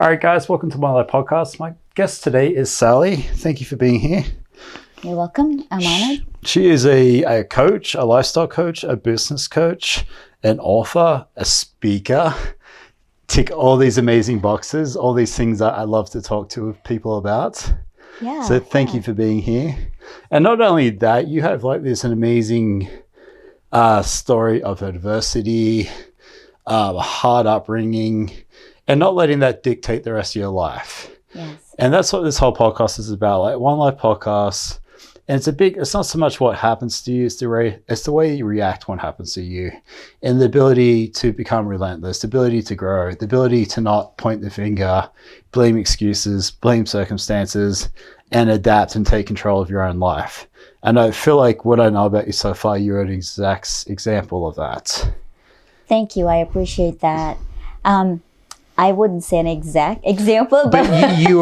All right, guys, welcome to Onelife Podcast. My guest today is Sally. Thank you for being here. You're welcome. I'm honored. She is a coach, a lifestyle coach, a business coach, an author, a speaker. Tick all these amazing boxes, all these things that I love to talk to people about. Yeah. So thank you for being here. And not only that, you have like this an amazing story of adversity, hard upbringing, and not letting that dictate the rest of your life. Yes. And that's what this whole podcast is about, like Onelife Podcast. And it's not so much what happens to you, it's the way you react when it happens to you. And the ability to become relentless, the ability to grow, the ability to not point the finger, blame excuses, blame circumstances, and adapt and take control of your own life. And I feel like what I know about you so far, you're an exact example of that. Thank you. I appreciate that. I wouldn't say an exact example, but you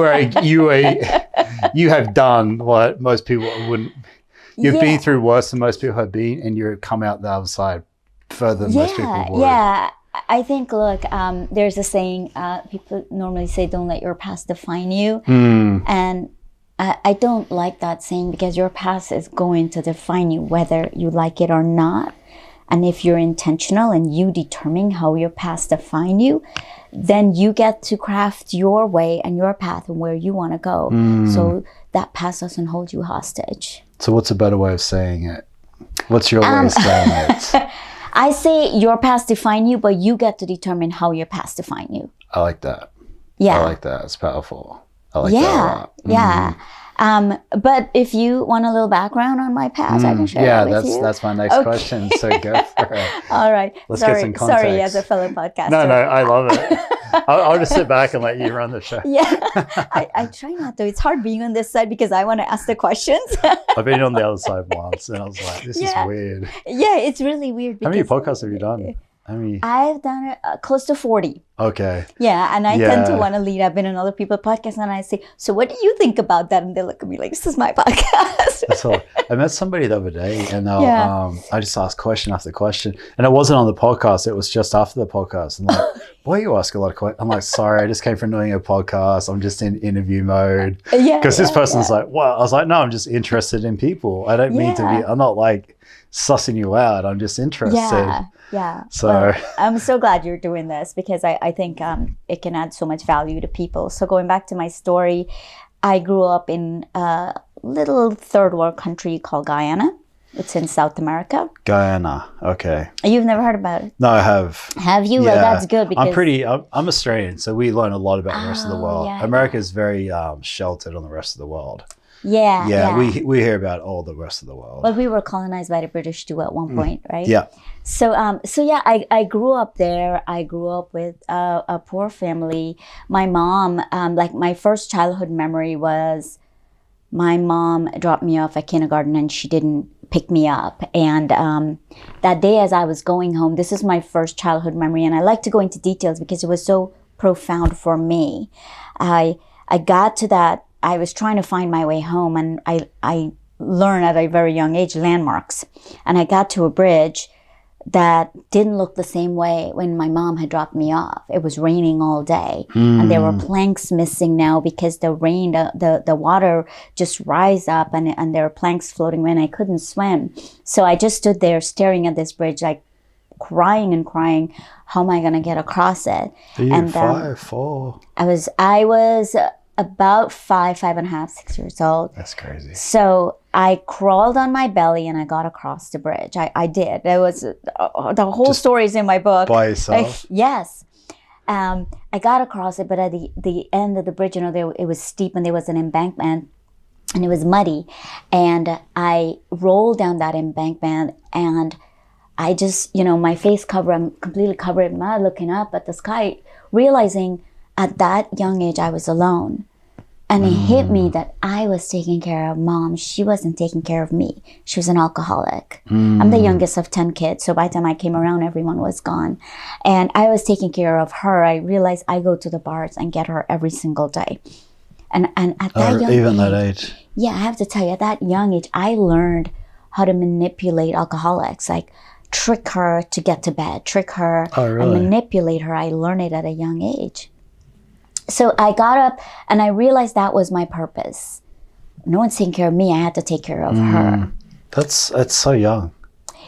have done what most people wouldn't. You've been through worse than most people have been, and you've come out the other side further than most people would. Yeah. I think, look, there's a saying, people normally say, don't let your past define you. And I don't like that saying, because your past is going to define you whether you like it or not. And if you're intentional and you determine how your past define you, then you get to craft your way and your path and where you want to go. So that past doesn't hold you hostage. So what's a better way of saying it? What's your way of saying it? I say your past define you, but you get to determine how your past define you. I like that. Yeah. I like that. It's powerful. I like that a lot. Yeah. But if you want a little background on my past, I can share that with you. That's my next question. So go for it. All right. Let's get some context. Sorry, as a fellow podcaster. No, I love it. I'll just sit back and let you run the show. Yeah, I try not to. It's hard being on this side because I want to ask the questions. I've been on the other side once, and I was like, this is weird. Yeah, it's really weird. How many podcasts have you done? I've done close to 40. Okay. Yeah, and I tend to want to lead. I've been on other people's podcasts, and I say, so what do you think about that? And they look at me like, this is my podcast. That's all. I met somebody the other day, and I just asked question after question. And it wasn't on the podcast. It was just after the podcast. And like, boy, you ask a lot of questions. I'm like, sorry, I just came from doing a podcast. I'm just in interview mode. Yeah. Because this person's like, well, I was like, no, I'm just interested in people. I don't mean to be, I'm not like sussing you out. I'm just interested. Yeah. So well, I'm so glad you're doing this, because I think it can add so much value to people. So going back to my story, I grew up in a little third world country called Guyana. It's in South America. Guyana. Okay. You've never heard about it? No, I have. Have you? Yeah. Well, that's good, because I'm Australian, so we learn a lot about the rest of the world. Yeah, America is very sheltered on the rest of the world. Yeah. We hear about all the rest of the world. Well, we were colonized by the British too at one point, right? Yeah. So yeah, I grew up there. I grew up with a poor family. My mom, like my first childhood memory was my mom dropped me off at kindergarten and she didn't pick me up. And that day as I was going home, this is my first childhood memory. And I like to go into details because it was so profound for me. I got to that. I was trying to find my way home, and I learned at a very young age landmarks. And I got to a bridge that didn't look the same way when my mom had dropped me off. It was raining all day, and there were planks missing now because the rain, the water just rise up, and there were planks floating when I couldn't swim. So I just stood there staring at this bridge, like crying and crying. How am I going to get across it? Are you 5, 4? I was about 5 and a half, 6 years old. That's crazy. So I crawled on my belly and I got across the bridge. I did. It was the whole story is in my book. By yourself? Yes. I got across it, but at the end of the bridge, it was steep and there was an embankment and it was muddy. And I rolled down that embankment and I just, my face I'm completely covered in mud, looking up at the sky, realizing at that young age, I was alone. And it hit me that I was taking care of mom. She wasn't taking care of me. She was an alcoholic. I'm the youngest of 10 kids. So by the time I came around, everyone was gone. And I was taking care of her. I realized I go to the bars and get her every single day. And at that young age. Yeah, I have to tell you, at that young age, I learned how to manipulate alcoholics. Like trick her to get to bed, trick her and manipulate her. I learned it at a young age. So I got up and I realized that was my purpose. No one's taking care of me. I had to take care of her. It's so young.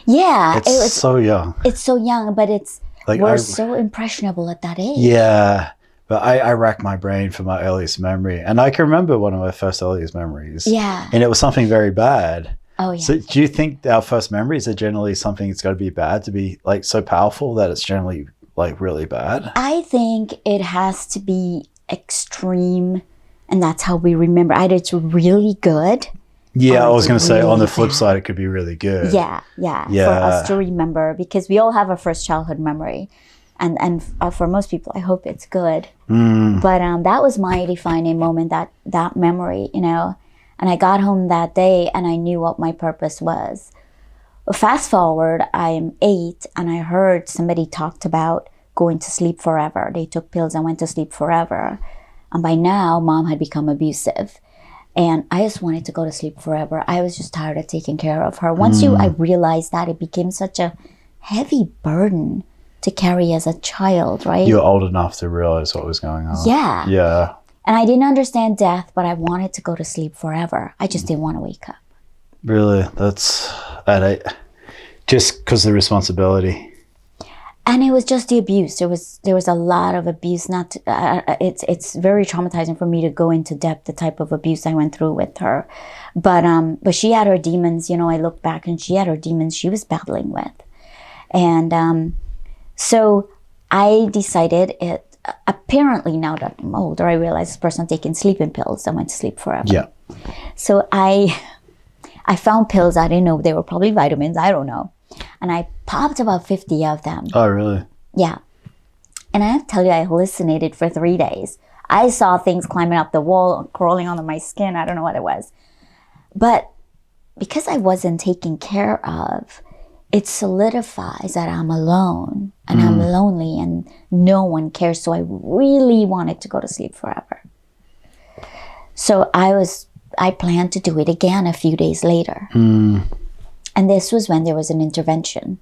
Yeah. It's so young. It's so young, but it's, Like, we're so impressionable at that age. Yeah. But I rack my brain for my earliest memory. And I can remember one of my first earliest memories. Yeah. And it was something very bad. Oh, yeah. So do you think our first memories are generally something that's got to be bad to be like so powerful that it's generally like really bad? I think it has to be extreme, and that's how we remember. Either it's really good. Yeah, I was going to say on the really flip bad. side, it could be really good. Yeah, for us to remember, because we all have a first childhood memory, and for most people, I hope it's good. But that was my defining moment, that memory, you know. And I got home that day, and I knew what my purpose was. Fast forward, I'm 8, and I heard somebody talked about going to sleep forever. They took pills and went to sleep forever. And by now, Mom had become abusive. And I just wanted to go to sleep forever. I was just tired of taking care of her. Once I realized that, it became such a heavy burden to carry as a child, right? You were old enough to realize what was going on. Yeah. Yeah. And I didn't understand death, but I wanted to go to sleep forever. I just didn't want to wake up. Really? That's at 8. Just because of the responsibility. And it was just the abuse. There was a lot of abuse. It's very traumatizing for me to go into depth the type of abuse I went through with her, but she had her demons. You know, I look back and she had her demons she was battling with, and so I decided it. Apparently, now that I'm older, I realized this person taking sleeping pills and went to sleep forever. Yeah. So I found pills. I didn't know they were probably vitamins. I don't know. And I popped about 50 of them. Oh, really? Yeah. And I have to tell you, I hallucinated for 3 days. I saw things climbing up the wall, crawling onto my skin. I don't know what it was. But because I wasn't taken care of, it solidifies that I'm alone and I'm lonely and no one cares. So I really wanted to go to sleep forever. So I planned to do it again a few days later. And this was when there was an intervention.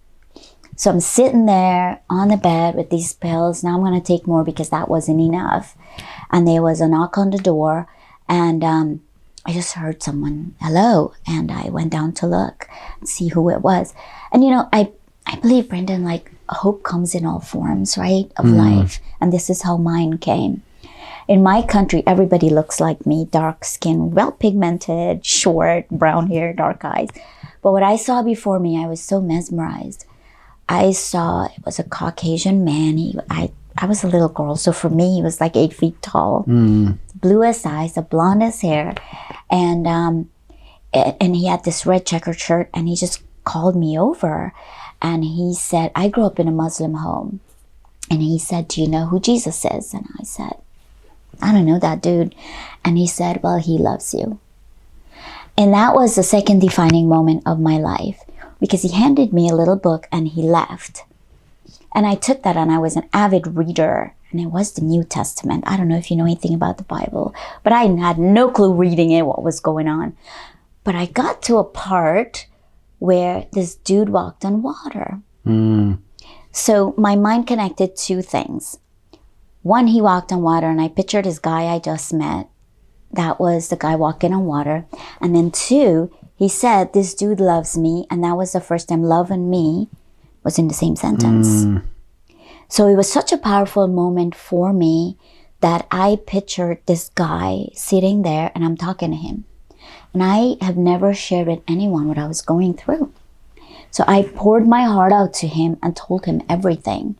So I'm sitting there on the bed with these pills. Now I'm going to take more because that wasn't enough. And there was a knock on the door. And I just heard someone, hello. And I went down to look and see who it was. And, you know, I believe, Brendan, like hope comes in all forms, right, of life. And this is how mine came. In my country, everybody looks like me, dark skin, well pigmented, short, brown hair, dark eyes. But what I saw before me, I was so mesmerized. I saw it was a Caucasian man. I was a little girl, so for me, he was like 8 feet tall, bluest eyes, the blondest hair, and he had this red checkered shirt, and he just called me over, and he said, I grew up in a Muslim home, and he said, do you know who Jesus is? And I said, I don't know that dude. And he said, well, he loves you. And that was the second defining moment of my life, because he handed me a little book and he left. And I took that, and I was an avid reader, and it was the New Testament. I don't know if you know anything about the Bible, but I had no clue reading it, what was going on. But I got to a part where this dude walked on water. So my mind connected 2 things. One, he walked on water, and I pictured this guy I just met. That was the guy walking on water. And then 2, he said, this dude loves me. And that was the first time love and me was in the same sentence. So it was such a powerful moment for me that I pictured this guy sitting there and I'm talking to him. And I have never shared with anyone what I was going through. So I poured my heart out to him and told him everything.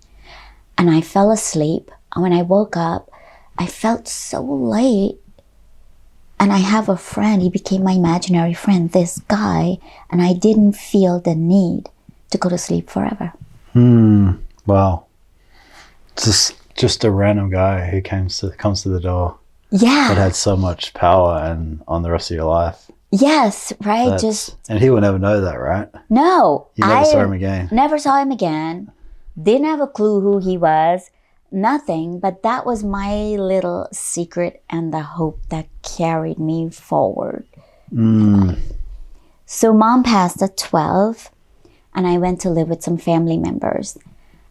And I fell asleep. And when I woke up, I felt so light. And I have a friend, he became my imaginary friend, this guy, and I didn't feel the need to go to sleep forever. Wow. Just a random guy who comes to the door. Yeah. That had so much power and on the rest of your life. Yes, right. And he will never know that, right? No. You never saw him again. Never saw him again. Didn't have a clue who he was. Nothing, but that was my little secret and the hope that carried me forward. So Mom passed at 12, and I went to live with some family members.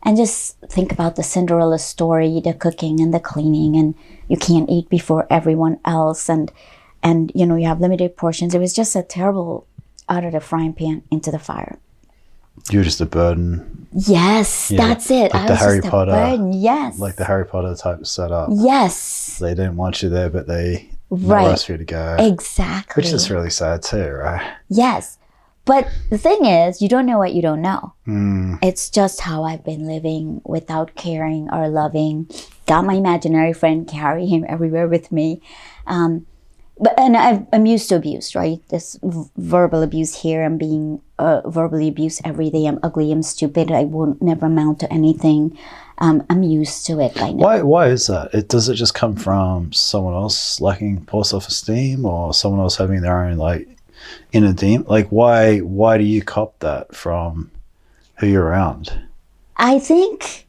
And just think about the Cinderella story, the cooking and the cleaning, and you can't eat before everyone else, and you know, you have limited portions. It was just a terrible out of the frying pan into the fire. You're just a burden. Yes, that's it. Like I the was Harry just Potter. a burden. Yes. Like the Harry Potter type setup. Yes. They didn't want you there, but they Right. nowhere else for you to go. Exactly. Which is really sad too, right? Yes. But the thing is, you don't know what you don't know. Mm. It's just how I've been living without caring or loving. Got my imaginary friend, carry him everywhere with me. I'm used to abuse, right? This verbal abuse here. I'm being verbally abused every day. I'm ugly. I'm stupid. I won't never amount to anything. I'm used to it by now. Why is that? Does it just come from someone else lacking poor self-esteem, or someone else having their own like inner demon? Like why do you cop that from who you're around? I think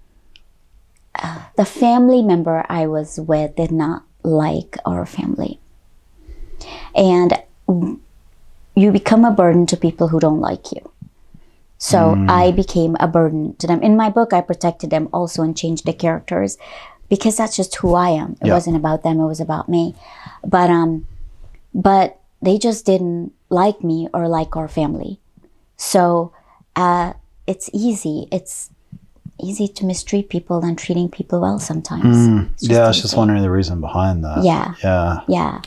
the family member I was with did not like our family. And you become a burden to people who don't like you. So I became a burden to them. In my book, I protected them also and changed the characters because that's just who I am. It wasn't about them, it was about me. But they just didn't like me or like our family. So it's easy. It's easy to mistreat people and treating people well sometimes. Yeah, I was just wondering the reason behind that. Yeah.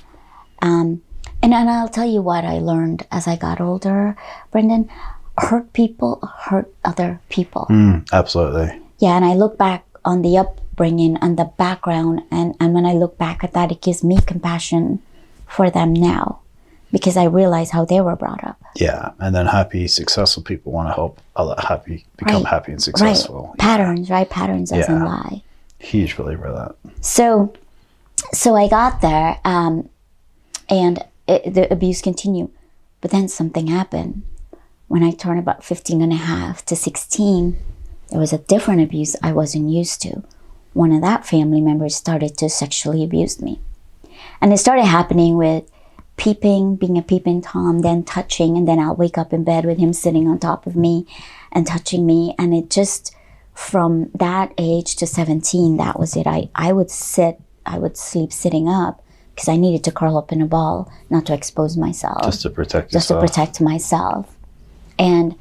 And I'll tell you what I learned as I got older, Brendan. Hurt people hurt other people. Absolutely. Yeah, and I look back on the upbringing and the background, and when I look back at that, it gives me compassion for them now because I realize how they were brought up. Yeah, and then happy, successful people want to help other become happy and successful. Right. Patterns, right? Patterns doesn't lie. Huge believer of that. So I got there, and the abuse continued. But then something happened. When I turned about 15 and a half to 16, there was a different abuse I wasn't used to. One of that family members started to sexually abuse me. And it started happening with peeping, being a peeping Tom, then touching, and then I'll wake up in bed with him sitting on top of me and touching me. And it just, from that age to 17, that was it. I would sleep sitting up because I needed to curl up in a ball, not to expose myself. Just to protect yourself. Just to protect myself. And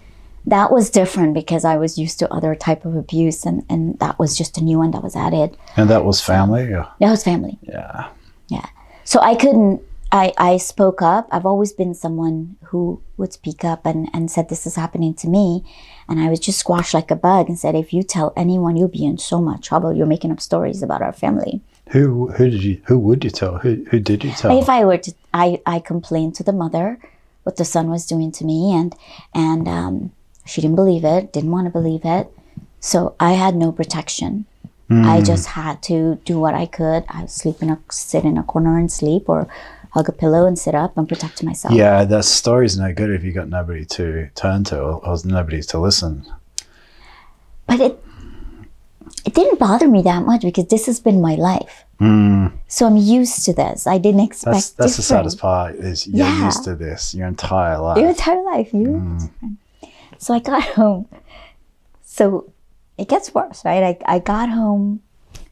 that was different because I was used to other type of abuse, and that was just a new one that was added. And that was family? Or? That was family. Yeah. So I spoke up. I've always been someone who would speak up and said, this is happening to me. And I was just squashed like a bug and said, if you tell anyone, you'll be in so much trouble. You're making up stories about our family. Who would you tell? Who did you tell? If I were to, I complained to the mother what the son was doing to me, and she didn't believe it, didn't want to believe it. So I had no protection. I just had to do what I could. I would sit in a corner and sleep, or hug a pillow and sit up and protect myself. Yeah, that story's no good if you got nobody to turn to or nobody to listen. But it didn't bother me that much because this has been my life. So I'm used to this. I didn't expect that's the saddest part is you're used to this your entire life. Your entire life. So I got home. So it gets worse, right? I got home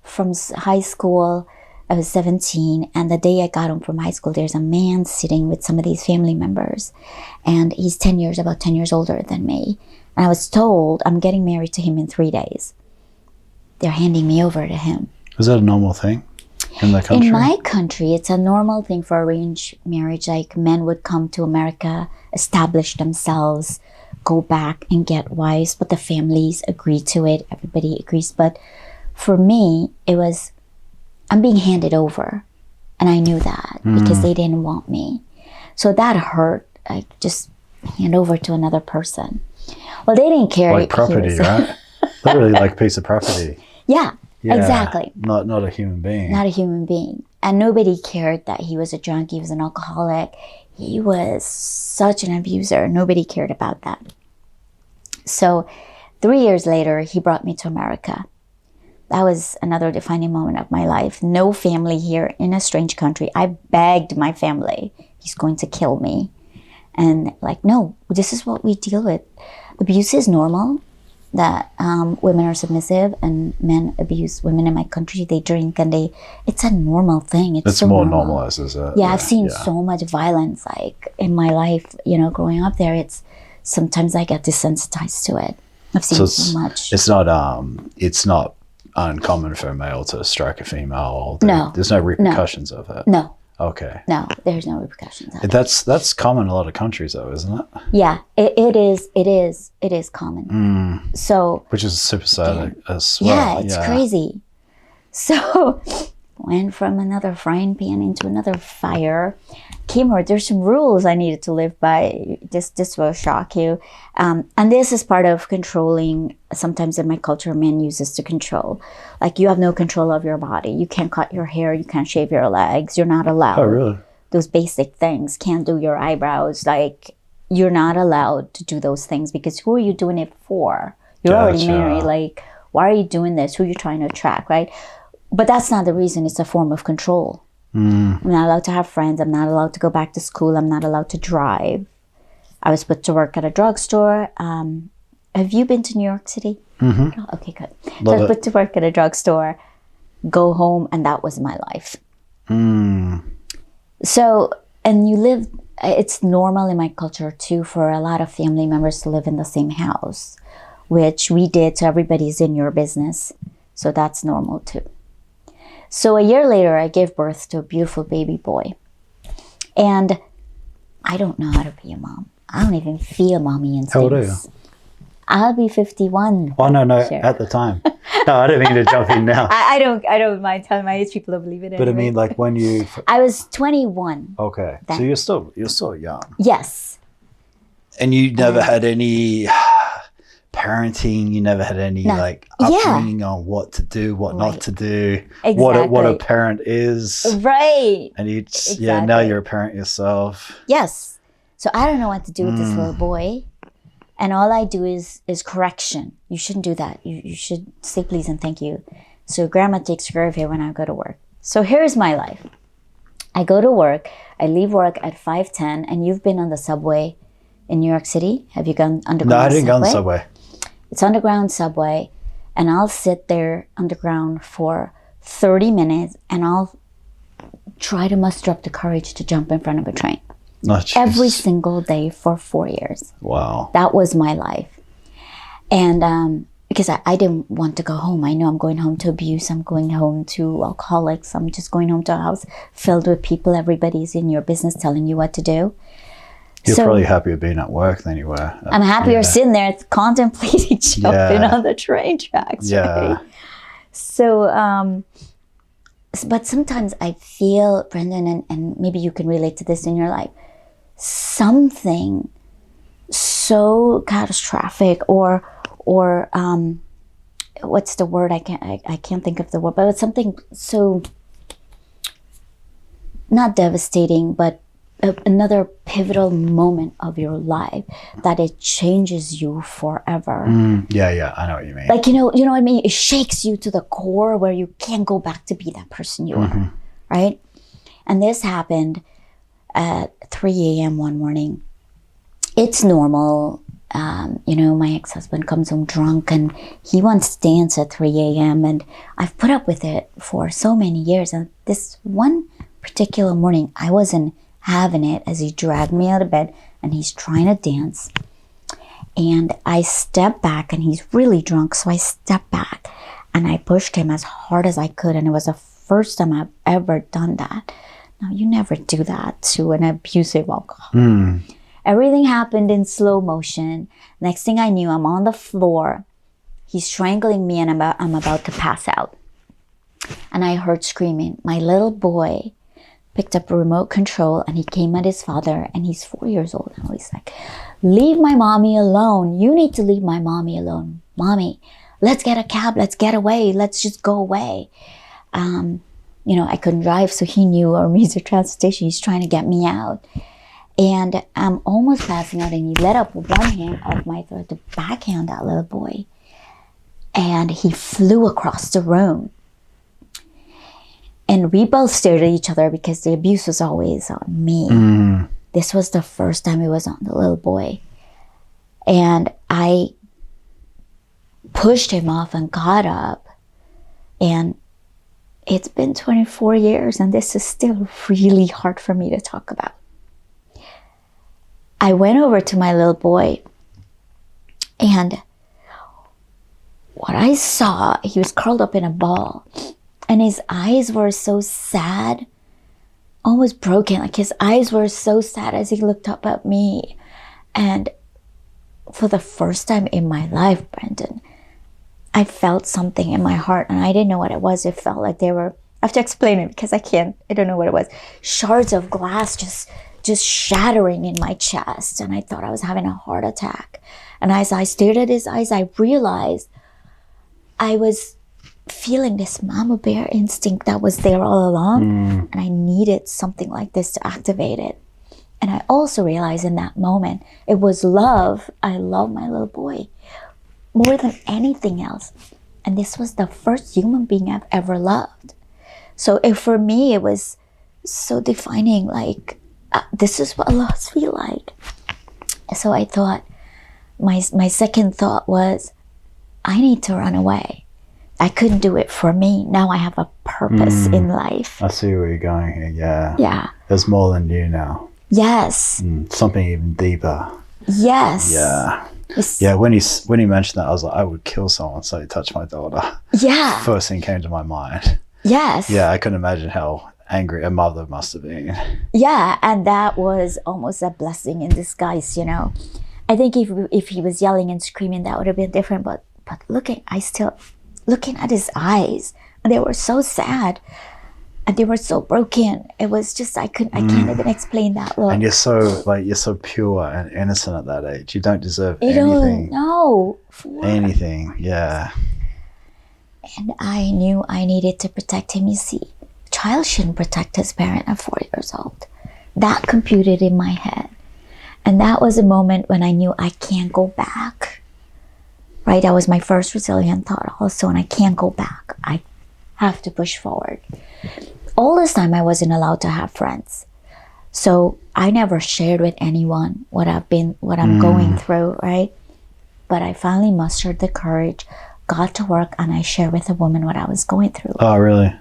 from high school. I was 17, and the day I got home from high school, there's a man sitting with some of these family members, and he's about 10 years older than me. And I was told I'm getting married to him in 3 days. They're handing me over to him. Was that a normal thing in the country? In my country, it's a normal thing for arranged marriage. Like, men would come to America, establish themselves, go back and get wives, but the families agree to it. Everybody agrees. But for me, it was, I'm being handed over. And I knew that because they didn't want me. So that hurt. I just hand over to another person. Well, they didn't care. Like property, right? Literally like a piece of property. Yeah, exactly. Not a human being. Not a human being. And nobody cared that he was a drunk, he was an alcoholic. He was such an abuser. Nobody cared about that. So 3 years later, he brought me to America. That was another defining moment of my life. No family here in a strange country. I begged my family, he's going to kill me. And like, no, this is what we deal with. Abuse is normal. that women are submissive and men abuse women in my country. They drink and it's a normal thing. It's so more normal. normalized, is it? Yeah, I've seen so much violence like in my life, growing up there. Sometimes I get desensitized to it. I've seen so much. It's not uncommon for a male to strike a female. No. There's no repercussions of it. No. Okay. No, there's no repercussions of it. That's common in a lot of countries though, isn't it? Yeah, it is common. So which is super sad as well. Yeah, it's crazy. So went from another frying pan into another fire. Came here. There's some rules I needed to live by. This will shock you. And this is part of controlling. Sometimes in my culture, men use this to control. Like you have no control of your body. You can't cut your hair. You can't shave your legs. You're not allowed. Oh, really? Those basic things. Can't do your eyebrows. Like you're not allowed to do those things because who are you doing it for? You're already married. Like why are you doing this? Who are you trying to attract, right? But that's not the reason. It's a form of control. I'm not allowed to have friends. I'm not allowed to go back to school. I'm not allowed to drive. I was put to work at a drugstore. Have you been to New York City? Mm-hmm. Oh, okay, good. So I was put to work at a drugstore, go home, and that was my life. So, and you live, it's normal in my culture too for a lot of family members to live in the same house, which we did. So everybody's in your business. So that's normal too. So a year later, I gave birth to a beautiful baby boy. And I don't know how to be a mom. I don't even feel mommy instincts. How old are you? I'll be 51. Oh, no, sure. At the time. No, I don't mean to jump in now. I don't mind telling my age. People don't believe it anyway. But I mean, like when you... I was 21. Okay. So you're still young. Yes. And you never had any parenting, you never had any upbringing on what to do, what not to do, what a parent is. Right. And you now you're a parent yourself. Yes. So I don't know what to do with this little boy. And all I do is correction. You shouldn't do that. You should say please and thank you. So grandma takes care of you when I go to work. So here's my life. I go to work. I leave work at 5:10, and you've been on the subway in New York City. Have you gone underground? No, I didn't go on the subway. It's underground subway, and I'll sit there underground for 30 minutes, and I'll try to muster up the courage to jump in front of a train. Oh, every single day for 4 years. Wow. That was my life. And because I didn't want to go home. I know I'm going home to abuse. I'm going home to alcoholics. I'm just going home to a house filled with people. Everybody's in your business telling you what to do. You're probably happier being at work than you were. I'm happier sitting there contemplating jumping on the train tracks. Yeah. Right? So, but sometimes I feel, Brendan, and maybe you can relate to this in your life, something so catastrophic or what's the word? I can't think of the word, but it's something so not devastating, but another pivotal moment of your life that it changes you forever. Yeah, I know what you mean. Like, you know what I mean? It shakes you to the core where you can't go back to be that person you are, right? And this happened at 3 a.m. one morning. It's normal. My ex-husband comes home drunk and he wants to dance at 3 a.m. And I've put up with it for so many years. And this one particular morning, I wasn't having it as he dragged me out of bed and he's trying to dance. And I step back and he's really drunk. So I step back and I pushed him as hard as I could. And it was the first time I've ever done that. Now, you never do that to an abusive alcoholic. Everything happened in slow motion. Next thing I knew, I'm on the floor. He's strangling me and I'm about to pass out. And I heard screaming. My little boy picked up a remote control and he came at his father, and he's 4 years old. And he's like, leave my mommy alone. You need to leave my mommy alone. Mommy, let's get a cab. Let's get away. Let's just go away. I couldn't drive, so he knew our means of transportation. He's trying to get me out. And I'm almost passing out, and he let up one hand off my throat to backhand that little boy. And he flew across the room. And we both stared at each other because the abuse was always on me. This was the first time it was on the little boy. And I pushed him off and got up. And it's been 24 years and this is still really hard for me to talk about. I went over to my little boy and what I saw, he was curled up in a ball and his eyes were so sad, almost broken. Like his eyes were so sad as he looked up at me. And for the first time in my life, Brendan, I felt something in my heart and I didn't know what it was. It felt like they were, I have to explain it because I don't know what it was. Shards of glass just shattering in my chest. And I thought I was having a heart attack. And as I stared at his eyes, I realized I was feeling this mama bear instinct that was there all along. And I needed something like this to activate it. And I also realized in that moment, it was love. I love my little boy more than anything else. And this was the first human being I've ever loved. So for me, it was so defining, like, this is what loves feel like. So I thought, my second thought was, I need to run away. I couldn't do it for me. Now I have a purpose in life. I see where you're going here. Yeah. Yeah. There's more than you now. Yes. Something even deeper. Yes. Yeah. Yeah. When he mentioned that, I was like, I would kill someone so he touched my daughter. Yeah. First thing came to my mind. Yes. Yeah. I couldn't imagine how angry a mother must have been. Yeah. And that was almost a blessing in disguise, you know. I think if he was yelling and screaming, that would have been different. But looking at his eyes, and they were so sad and they were so broken. It was just, I can't even explain that look. And you're so pure and innocent at that age. You don't deserve anything. Anything. Yeah. And I knew I needed to protect him. You see, a child shouldn't protect his parent at 4 years old. That computed in my head. And that was a moment when I knew I can't go back. Right? That was my first resilient thought also, and I can't go back. I have to push forward. All this time I wasn't allowed to have friends. So I never shared with anyone what I'm going through, right? But I finally mustered the courage, got to work, and I shared with a woman what I was going through. Oh, really?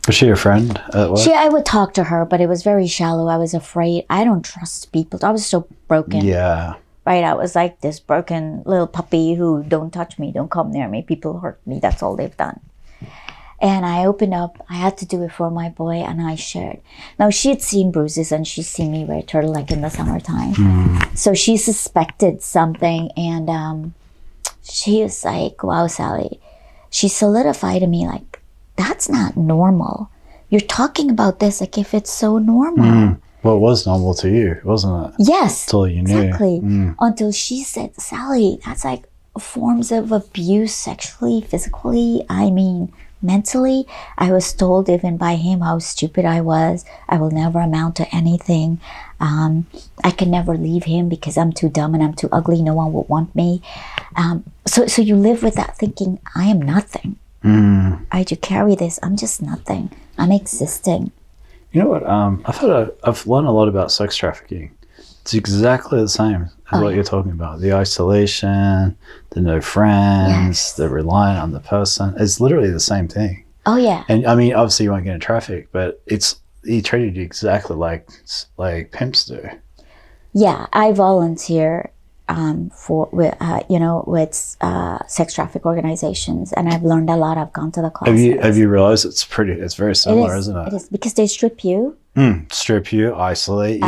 Was she your friend at work? I would talk to her, but it was very shallow. I was afraid. I don't trust people. I was so broken. Yeah. Right? I was like this broken little puppy who don't touch me, don't come near me. People hurt me. That's all they've done. And I opened up. I had to do it for my boy, and I shared. Now, she had seen bruises, and she'd seen me wear turtleneck in the summertime. So she suspected something, and she was like, wow, Sally. She solidified to me, like, that's not normal. You're talking about this like if it's so normal. Well, it was normal to you, wasn't it? Yes. Until you knew. Exactly. Until she said, Sally, that's like forms of abuse sexually, physically, I mean, mentally. I was told even by him how stupid I was. I will never amount to anything. I can never leave him because I'm too dumb and I'm too ugly. No one will want me. So you live with that thinking, I am nothing. I do carry this. I'm just nothing. I'm existing. You know what? I've learned a lot about sex trafficking. It's exactly the same as what you're talking about. The isolation, the no friends, the reliant on the person. It's literally the same thing. Oh, yeah. And I mean, obviously you won't get in traffic, but he treated you exactly like pimps do. Yeah, I volunteer with sex traffic organizations, and I've learned a lot. I've gone to the classes. Have you realized it's very similar, isn't it? It is, because they strip you. Strip you, isolate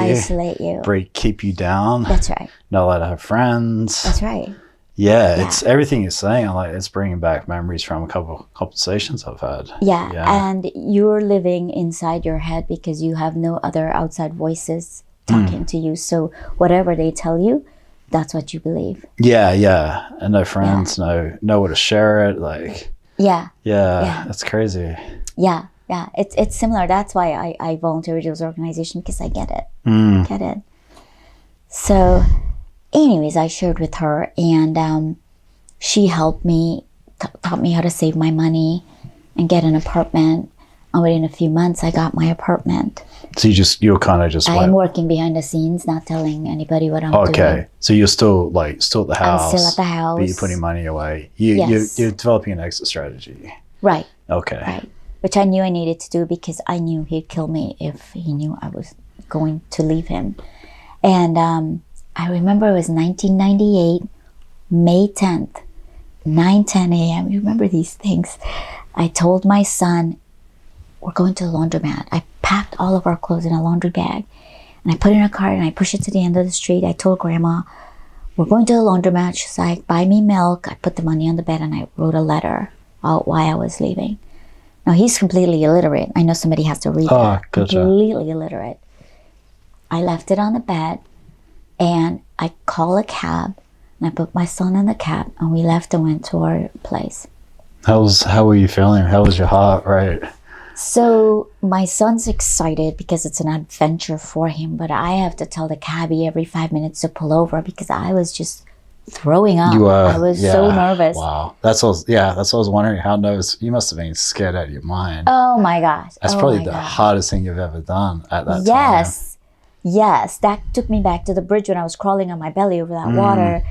you. Keep you down. That's right. Not allowed to have friends. That's right. Yeah, it's everything you're saying. It's bringing back memories from a couple conversations I've had. Yeah, and you're living inside your head because you have no other outside voices talking to you. So whatever they tell you, that's what you believe. Yeah. And no friends, nowhere to share it. Yeah, that's crazy. Yeah, it's similar. That's why I volunteer with those organizations, because I get it. Get it. So anyways, I shared with her, and she helped me, taught me how to save my money and get an apartment. And within a few months, I got my apartment. So you kind of just I'm working behind the scenes, not telling anybody what I'm doing. Okay. So you're still still at the house. I'm still at the house. But you're putting money away. Yes. You're developing an exit strategy. Right. Okay. Right. Which I knew I needed to do because I knew he'd kill me if he knew I was going to leave him. And I remember it was 1998, May 10th, 9:10 a.m. You remember these things. I told my son, we're going to the laundromat. I packed all of our clothes in a laundry bag and I put it in a cart and I pushed it to the end of the street. I told Grandma, we're going to the laundromat. She's like, buy me milk. I put the money on the bed and I wrote a letter out why I was leaving. Now he's completely illiterate. I know somebody has to read that. Gotcha. Completely illiterate. I left it on the bed and I called a cab and I put my son in the cab and we left and went to our place. How were you feeling? How was your heart? Right. So my son's excited because it's an adventure for him, but I have to tell the cabbie every 5 minutes to pull over because I was just throwing up. I was so nervous. Wow. That's what I was wondering. How nervous. You must have been scared out of your mind. Oh my gosh. That's probably the hardest thing you've ever done at that time. Yes. That took me back to the bridge when I was crawling on my belly over that water.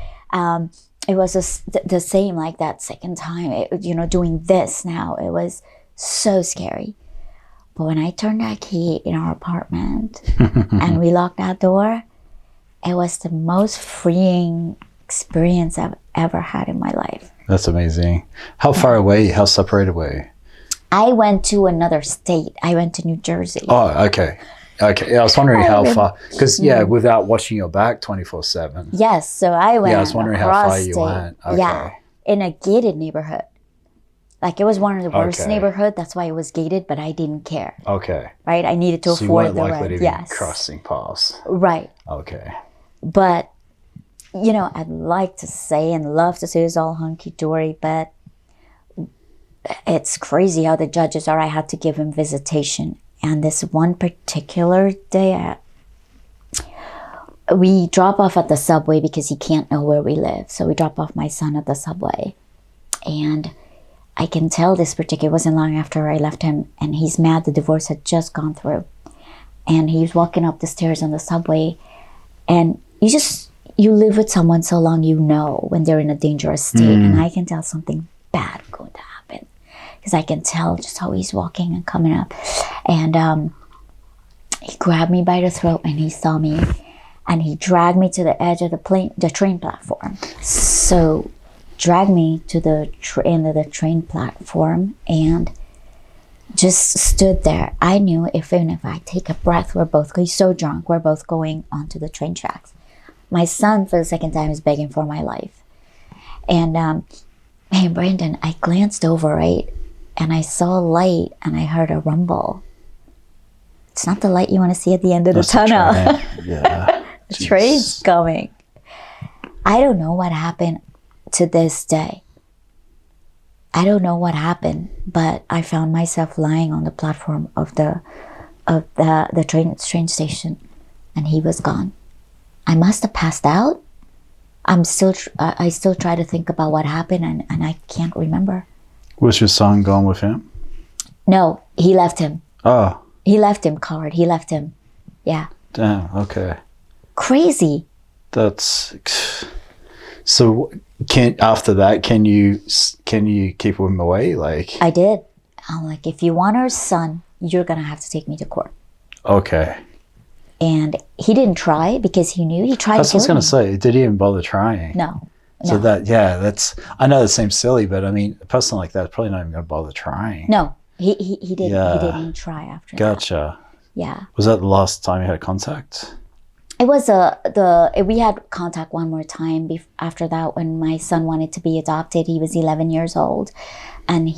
It was the same like that second time, doing this now. It was so scary. But when I turned that key in our apartment and we locked that door, it was the most freeing experience I've ever had in my life. That's amazing. How far away? How separated were you? I went to another state. I went to New Jersey. Oh, okay. Okay. Yeah, I was wondering how far, because without watching your back 24/7. Yes. So I went. Yeah, I was wondering how far you went. Okay. Yeah, in a gated neighborhood. Like it was one of the worst neighborhood. That's why it was gated, but I didn't care. Okay. Right. I needed to afford the rent. Yes. Crossing paths. Right. Okay. But I'd like to say and love to say it's all hunky dory, but it's crazy how the judges are. I had to give him visitation. And this one particular day, we drop off at the subway because he can't know where we live. So we drop off my son at the subway. And I can tell it wasn't long after I left him, and he's mad the divorce had just gone through. And he was walking up the stairs on the subway. And you live with someone so long, when they're in a dangerous state. And I can tell something bad going to happen. Because I can tell just how he's walking and coming up. And he grabbed me by the throat and he saw me. And he dragged me to the edge of the train platform. So dragged me to the end of the train platform and just stood there. I knew even if I take a breath, he's so drunk, we're both going onto the train tracks. My son, for the second time, is begging for my life. And hey, Brandon, I glanced over, right? And I saw a light and I heard a rumble. It's not the light you want to see at the end of the tunnel. Yeah. The train's coming. I don't know what happened to this day. I don't know what happened, but I found myself lying on the platform of the train station, and he was gone. I must have passed out. I still try to think about what happened, and I can't remember. Was your son gone with him? No, he left him. Oh. He left him, coward. He left him. Yeah. Damn, okay. Crazy. That's... So, after that, can you keep him away? I did. I'm like, if you want our son, you're going to have to take me to court. Okay. And he didn't try because he knew he tried. That's what I was going to say. Did he even bother trying? No. So I know that seems silly, but I mean, a person like that is probably not even going to bother trying. No, he didn't. Yeah. He didn't try after that. Gotcha. Yeah. Was that the last time you had contact? It was we had contact one more time after that when my son wanted to be adopted. He was 11 years old, and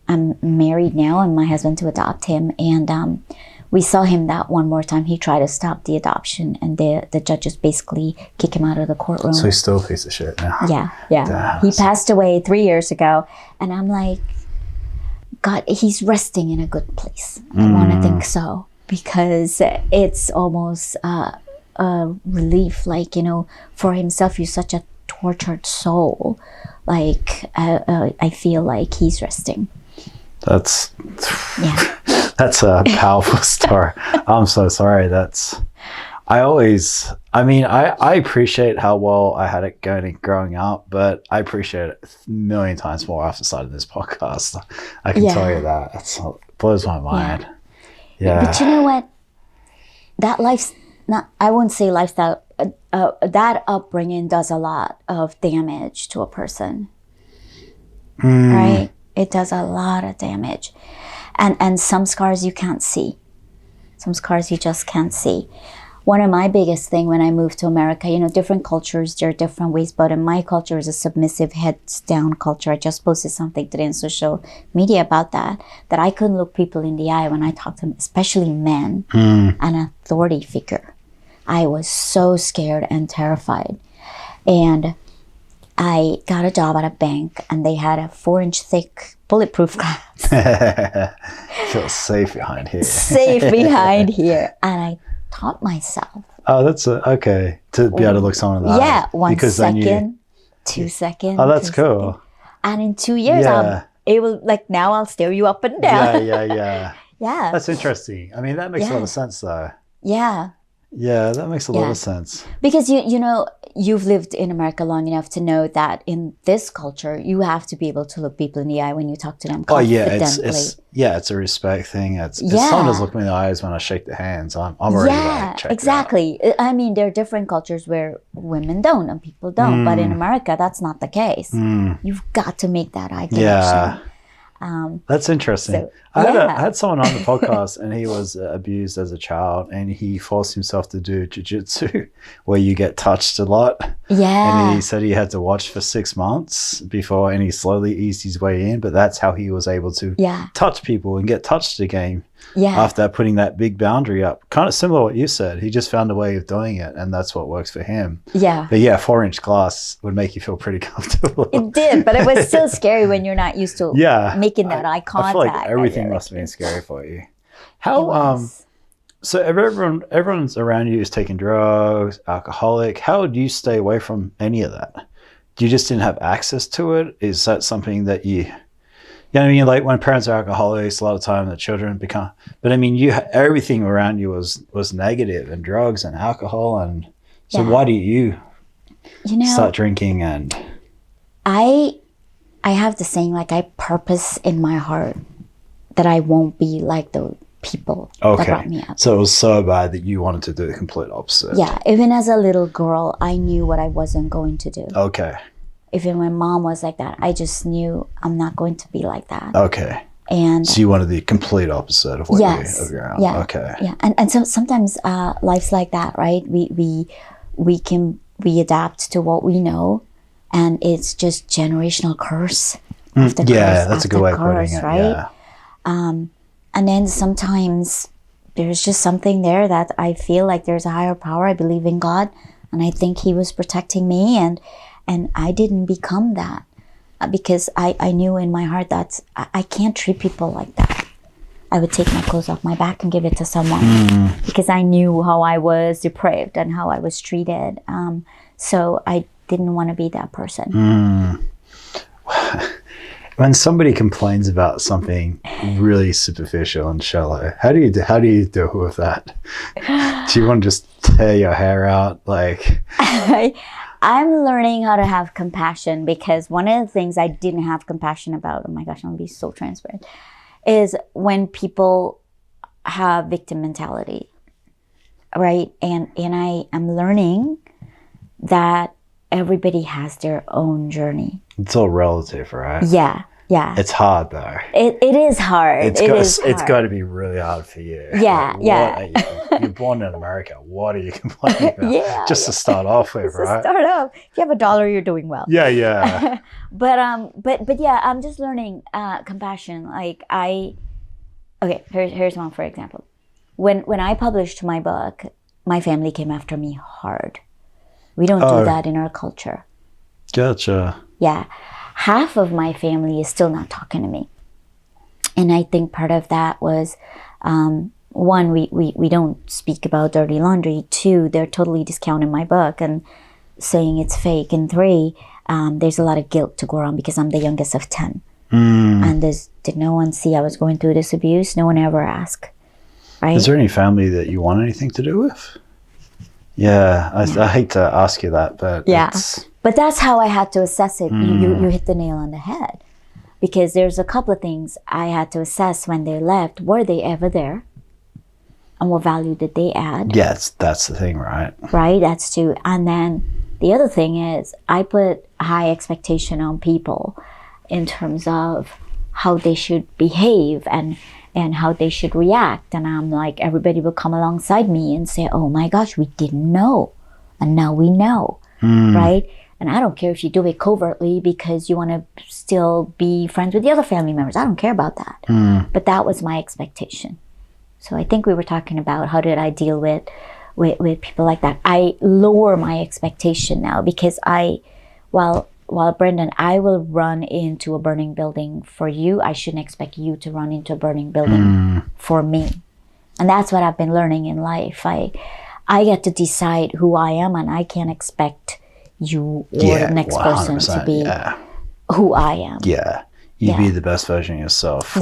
I'm married now, and my husband to adopt him, and we saw him that one more time. He tried to stop the adoption, and the judges basically kick him out of the courtroom. So he's still a piece of shit now. Yeah. Damn. He passed away 3 years ago, and I'm like, God, he's resting in a good place. I want to think so, because it's almost a relief. For himself, he's such a tortured soul. I feel like he's resting. That's Yeah. that's a powerful story. I'm so sorry. I appreciate how well I had it going growing up, but I appreciate it a million times more after starting this podcast. I can tell you that. It blows my mind. Yeah. But you know what? That I won't say lifestyle, that upbringing does a lot of damage to a person. Right? It does a lot of damage. And some scars you can't see. Some scars you just can't see. One of my biggest thing when I moved to America, different cultures, there are different ways, but in my culture is a submissive heads down culture. I just posted something today on social media about that I couldn't look people in the eye when I talked to them, especially men, an authority figure. I was so scared and terrified. And I got a job at a bank and they had a 4-inch thick bulletproof glass. Feel safe behind here. Safe behind here. And I taught myself. Oh, that's okay. To be able to look someone in the eye. Yeah, 1 second, 2 seconds. Oh, that's cool. Seconds. And in 2 years, I'm able, now I'll stare you up and down. Yeah. Yeah. That's interesting. I mean, that makes a lot of sense, though. Yeah. Yeah, that makes a lot of sense. Because you've lived in America long enough to know that in this culture, you have to be able to look people in the eye when you talk to them confidently. It's a respect thing. If someone does look me in the eyes when I shake their hands, I'm already checked exactly. out. I mean, there are different cultures where women don't and people don't, but in America, that's not the case. You've got to make that eye connection. Yeah. That's interesting. So, I had someone on the podcast and he was abused as a child and he forced himself to do jiu-jitsu where you get touched a lot. Yeah. And he said he had to watch for 6 months before and he slowly eased his way in, but that's how he was able to touch people and get touched again. Yeah. After putting that big boundary up. Kind of similar to what you said. He just found a way of doing it and that's what works for him. Yeah. But 4-inch glass would make you feel pretty comfortable. It did, but it was still scary when you're not used to making that eye contact. I feel like everything must have been scary for you. How so everyone's around you is taking drugs, alcoholic. How do you stay away from any of that? You just didn't have access to it? Is that something that you know what I mean? Like when parents are alcoholics, a lot of time the children become. But I mean, everything around you was negative and drugs and alcohol, and so why do you start drinking? And I have the saying, I purpose in my heart that I won't be like the people that brought me up. So it was so bad that you wanted to do the complete opposite. Yeah, even as a little girl, I knew what I wasn't going to do. Okay. Even when mom was like that, I just knew I'm not going to be like that. Okay. And so you wanted the complete opposite of what of your own. Yeah. Okay. Yeah. And so sometimes life's like that, right? We adapt to what we know, and it's just generational curse. After curse that's a good way of putting it. Right? Yeah. And then sometimes there's just something there that I feel like there's a higher power. I believe in God, and I think He was protecting me, and I didn't become that because I knew in my heart that I can't treat people like that. I would take my clothes off my back and give it to someone because I knew how I was depraved and how I was treated. So I didn't want to be that person. When somebody complains about something really superficial and shallow, how do you deal with that? Do you want to just tear your hair out? I'm learning how to have compassion because one of the things I didn't have compassion about, oh my gosh, I'm going to be so transparent, is when people have victim mentality, right? And I am learning that everybody has their own journey. It's all relative, right? Yeah. It's hard though. It is hard. It's got to be really hard for you. Yeah. You're born in America. What are you complaining about? Just to start off with, right? To start off, if you have $1, you're doing well. Yeah. but yeah, I'm just learning compassion. Here's one for example. When I published my book, my family came after me hard. We don't do that in our culture. Gotcha. Yeah. Half of my family is still not talking to me. And I think part of that was, one, we don't speak about dirty laundry. 2, they're totally discounting my book and saying it's fake. And 3, there's a lot of guilt to go around because I'm the youngest of 10. And did no one see I was going through this abuse? No one ever asked. Right? Is there any family that you want anything to do with? Yeah, I hate to ask you that, but but that's how I had to assess it. You hit the nail on the head, because there's a couple of things I had to assess when they left. Were they ever there? And what value did they add? Yes, that's the thing, right? Right, that's true. And then the other thing is I put high expectation on people in terms of how they should behave and how they should react. And I'm like, everybody will come alongside me and say, oh my gosh, we didn't know. And now we know, right? And I don't care if you do it covertly because you want to still be friends with the other family members. I don't care about that. But that was my expectation. So I think we were talking about how did I deal with people like that. I lower my expectation now because while Brendan, I will run into a burning building for you, I shouldn't expect you to run into a burning building for me. And that's what I've been learning in life. I get to decide who I am, and I can't expect you or the next person to be who I am. Yeah. You be the best version of yourself for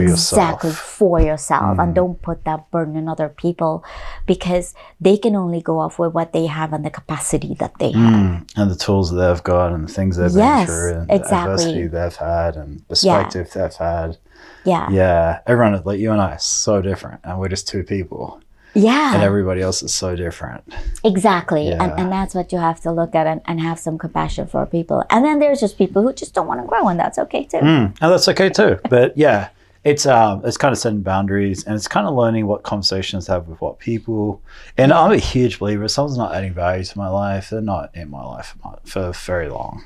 exactly, for yourself. And don't put that burden on other people, because they can only go off with what they have and the capacity that they have. And the tools that they've got and the things they've been through and the adversity they've had and perspective they've had. Yeah. Everyone, like you and I, are so different, and we're just two people. And everybody else is so different. Exactly. And that's what you have to look at and have some compassion for people. And then there's just people who just don't want to grow, and that's okay too. And that's okay too. But yeah, it's kind of setting boundaries, and it's kind of learning what conversations to have with what people. And I'm a huge believer, if someone's not adding value to my life, they're not in my life for very long.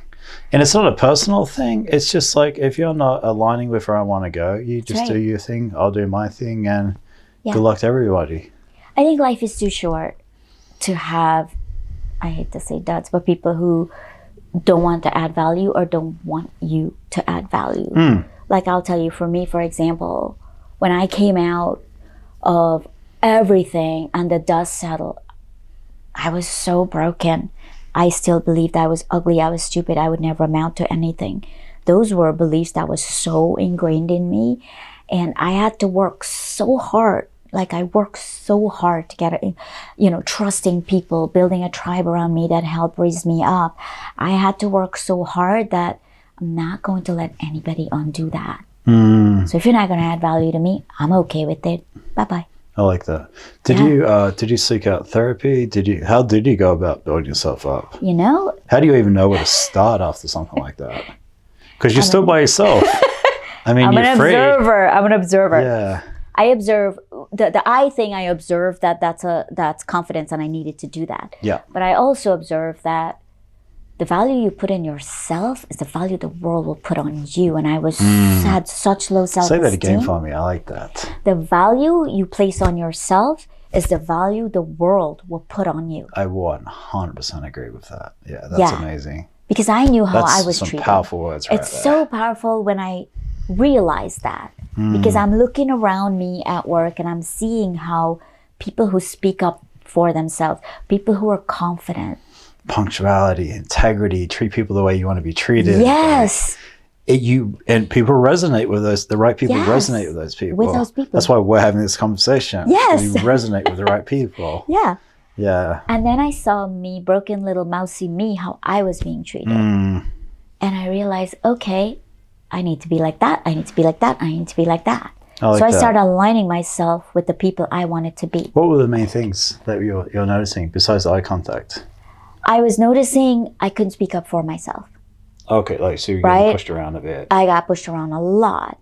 And it's not a personal thing. It's just like, if you're not aligning with where I want to go, you just do your thing, I'll do my thing, and good luck to everybody. I think life is too short to have, I hate to say duds, but people who don't want to add value or don't want you to add value. Like, I'll tell you, for me, for example, when I came out of everything and the dust settled, I was so broken. I still believed I was ugly, I was stupid, I would never amount to anything. Those were beliefs that was so ingrained in me. And I had to work so hard. Like, I worked so hard to get it, trusting people, building a tribe around me that helped raise me up. I had to work so hard that I'm not going to let anybody undo that. So if you're not going to add value to me, I'm okay with it. Bye-bye. I like that. Did you seek out therapy? How did you go about building yourself up? How do you even know where to start after something like that? Because you're still by yourself. I mean, you're free. I'm an observer. Yeah. I observe the I thing. I observe that's confidence, and I needed to do that. Yeah. But I also observe that the value you put in yourself is the value the world will put on you. And I had such low self-esteem. Say that again for me. I like that. The value you place on yourself is the value the world will put on you. I 100% agree with that. Yeah, that's amazing. Because I knew how I was treated. Some powerful words right there. It's so powerful when I realized that. Because I'm looking around me at work and I'm seeing how people who speak up for themselves, people who are confident, punctuality, integrity, treat people the way you want to be treated. Yes. And people resonate with those. The right people resonate with those people. With those people. That's why we're having this conversation. Yes. We resonate with the right people. Yeah. Yeah. And then I saw me, broken little mousy me, how I was being treated. And I realized, okay, I need to be like that. I need to be like that. I need to be like that. So I started aligning myself with the people I wanted to be. What were the main things that you're noticing besides eye contact? I was noticing I couldn't speak up for myself. Okay, so you got pushed around a bit. I got pushed around a lot.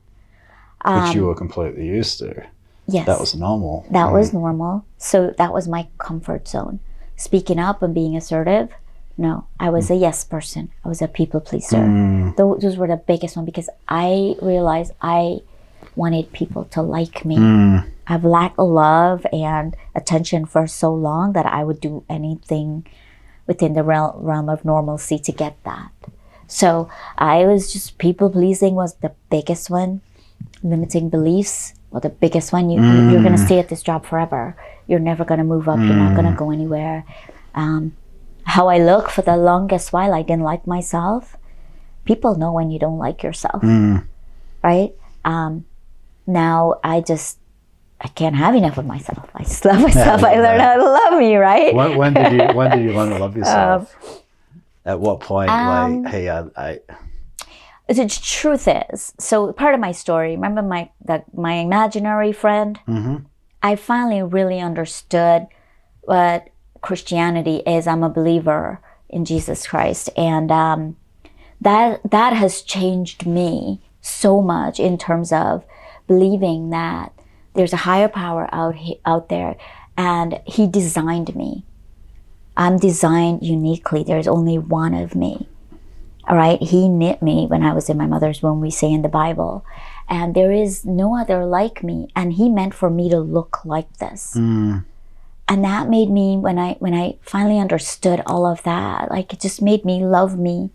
Which you were completely used to. Yes. That was normal. That was normal. So that was my comfort zone. Speaking up and being assertive. No, I was a yes person. I was a people pleaser. Those were the biggest one, because I realized I wanted people to like me. I've lacked love and attention for so long that I would do anything within the realm of normalcy to get that. So I was just, people pleasing was the biggest one. Limiting beliefs, well, the biggest one. You're going to stay at this job forever. You're never going to move up. You're not going to go anywhere. How I look, for the longest while, I didn't like myself. people know when you don't like yourself, Mm. right? Now I can't have enough of myself. I just love myself. I learned how to love me, right? When did you learn to love yourself? At what point? Like, hey, The truth is, so part of my story, remember my imaginary friend? Mm-hmm. I finally really understood what Christianity is. I'm a believer in Jesus Christ. And that has changed me so much in terms of believing that there's a higher power out there, and he designed me. I'm designed uniquely. There's only one of me. All right. He knit me when I was in my mother's womb, we say in the Bible. And there is no other like me. And he meant for me to look like this. Mm. And that made me, when I finally understood all of that, like it just made me love me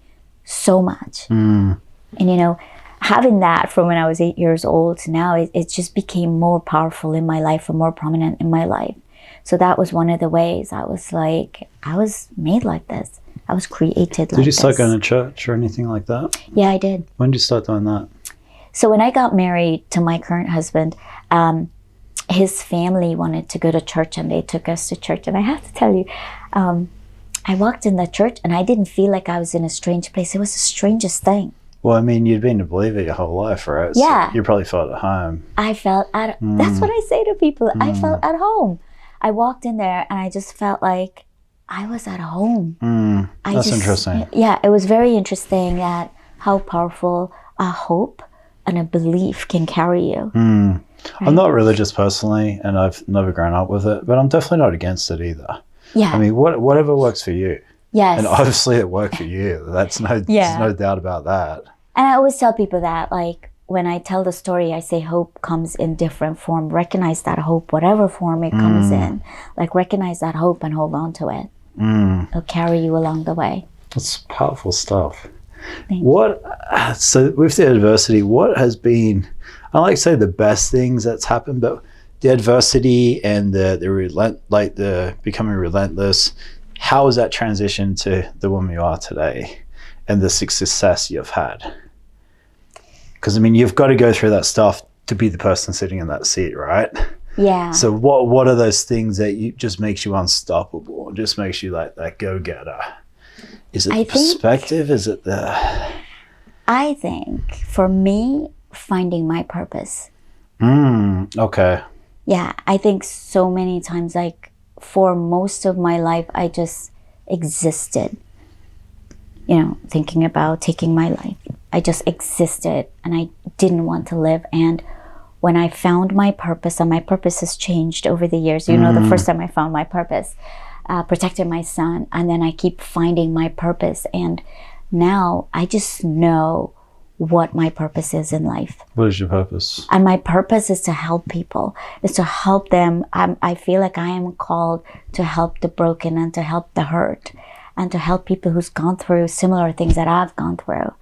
so much. Mm. And having that from when I was 8 years old to now, it just became more powerful in my life and more prominent in my life. So that was one of the ways I was made like this. I was created like this. Did you start going to church or anything like that? Yeah, I did. When did you start doing that? So when I got married to my current husband, his family wanted to go to church, and they took us to church. And I have to tell you, I walked in the church and I didn't feel like I was in a strange place. It was the strangest thing. Well, I mean, you'd been a believer your whole life, right? Yeah. So you probably felt at home. I felt that's what I say to people. I felt at home. I walked in there and I just felt like I was at home. That's interesting. Yeah, it was very interesting that how powerful a hope and a belief can carry you. Right? I'm not religious personally, and I've never grown up with it, but I'm definitely not against it either. Yeah. I mean, whatever works for you. Yes. And obviously it worked for you. There's no doubt about that. And I always tell people that, like, when I tell the story, I say hope comes in different form. Recognize that hope, whatever form it comes in. Like, recognize that hope and hold on to it. It'll carry you along the way. That's powerful stuff. Thank So with the adversity, what has been, I like to say the best things that's happened, but the adversity and the becoming relentless, how has that transitioned to the woman you are today and the success you've had? Because, I mean, you've got to go through that stuff to be the person sitting in that seat, right? Yeah. So what are those things that just makes you unstoppable, just makes you like that go-getter? Is it the perspective? Is it the... I think, for me, finding my purpose. Okay. Yeah, I think so many times, like, for most of my life, I just existed, thinking about taking my life. I just existed and I didn't want to live. And when I found my purpose, and my purpose has changed over the years, the first time I found my purpose, protected my son, and then I keep finding my purpose. And now I just know what my purpose is in life. What is your purpose? And my purpose is to help people, is to help them. I feel like I am called to help the broken and to help the hurt and to help people who's gone through similar things that I've gone through.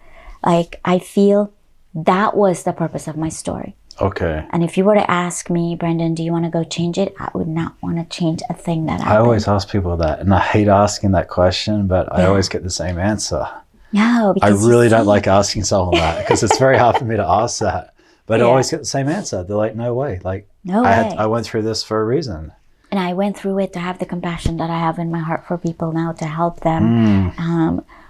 Like, I feel that was the purpose of my story. Okay. And if you were to ask me, Brendan, do you want to go change it? I would not want to change a thing that happened. I always ask people that, and I hate asking that question, but I always get the same answer. No, because I really don't like asking someone that because it's very hard for me to ask that. But I always get the same answer. They're like, no way. Like, no way. I went through this for a reason. And I went through it to have the compassion that I have in my heart for people now, to help them.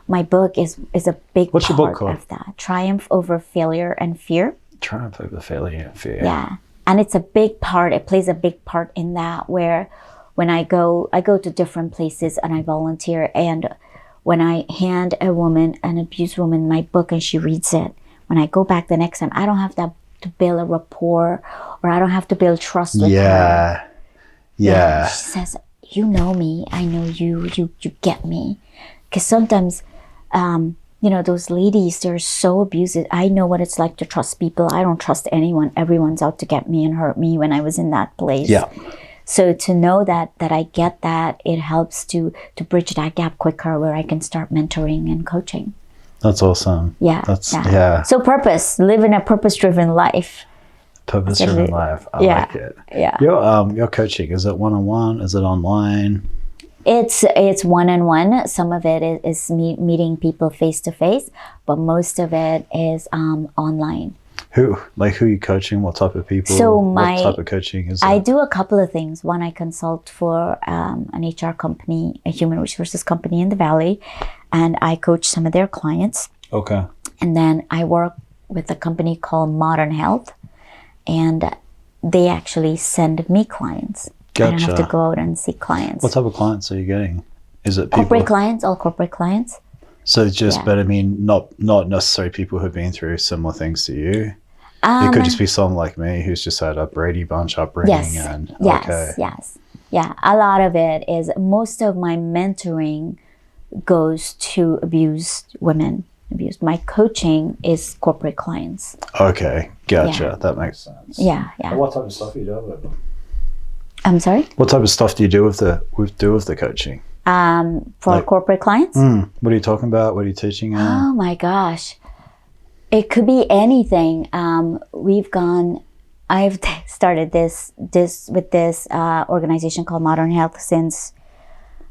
My book is a big What's your part book called? of that. Triumph Over Failure and Fear. Triumph Over Failure and Fear. Yeah. And it's a big part. It plays a big part in that, where when I go to different places and I volunteer, and when I hand a woman, an abused woman, my book and she reads it, when I go back the next time, I don't have to build a rapport, or I don't have to build trust with her. Yeah. She says, you know me, I know you get me. Because sometimes, those ladies, they're so abusive. I know what it's like to trust people. I don't trust anyone. Everyone's out to get me and hurt me when I was in that place. Yeah. So to know that I get that, it helps to bridge that gap quicker, where I can start mentoring and coaching. That's awesome. Yeah. So purpose, living a purpose-driven life. Purpose-driven life. I like it. Yeah. Your coaching, is it one-on-one? Is it online? It's one-on-one. Some of it is meeting people face to face, but most of it is online. Who are you coaching? What type of people? So what type of coaching is I it? do a couple of things. One, I consult for an HR company, a human resources company in the Valley, and I coach some of their clients. Okay. And then I work with a company called Modern Health, and they actually send me clients. Gotcha. I don't have to go out and see clients. What type of clients are you getting? Is it people? Corporate clients, all corporate clients. So just, Yeah. but I mean, not necessarily people who've been through similar things to you. It could just be someone like me who's just had a Brady Bunch upbringing. Yes, And yes, okay. yes. Yeah, a lot of it is, most of my mentoring goes to abused women. My coaching is corporate clients. Okay, gotcha. Yeah. That makes sense. Yeah, yeah. What type of stuff do you do with it? I'm sorry? What type of stuff do you do with the coaching? For Like- corporate clients? What are you talking about? What are you teaching? Oh my gosh. It could be anything. I've started this with this organization called Modern Health since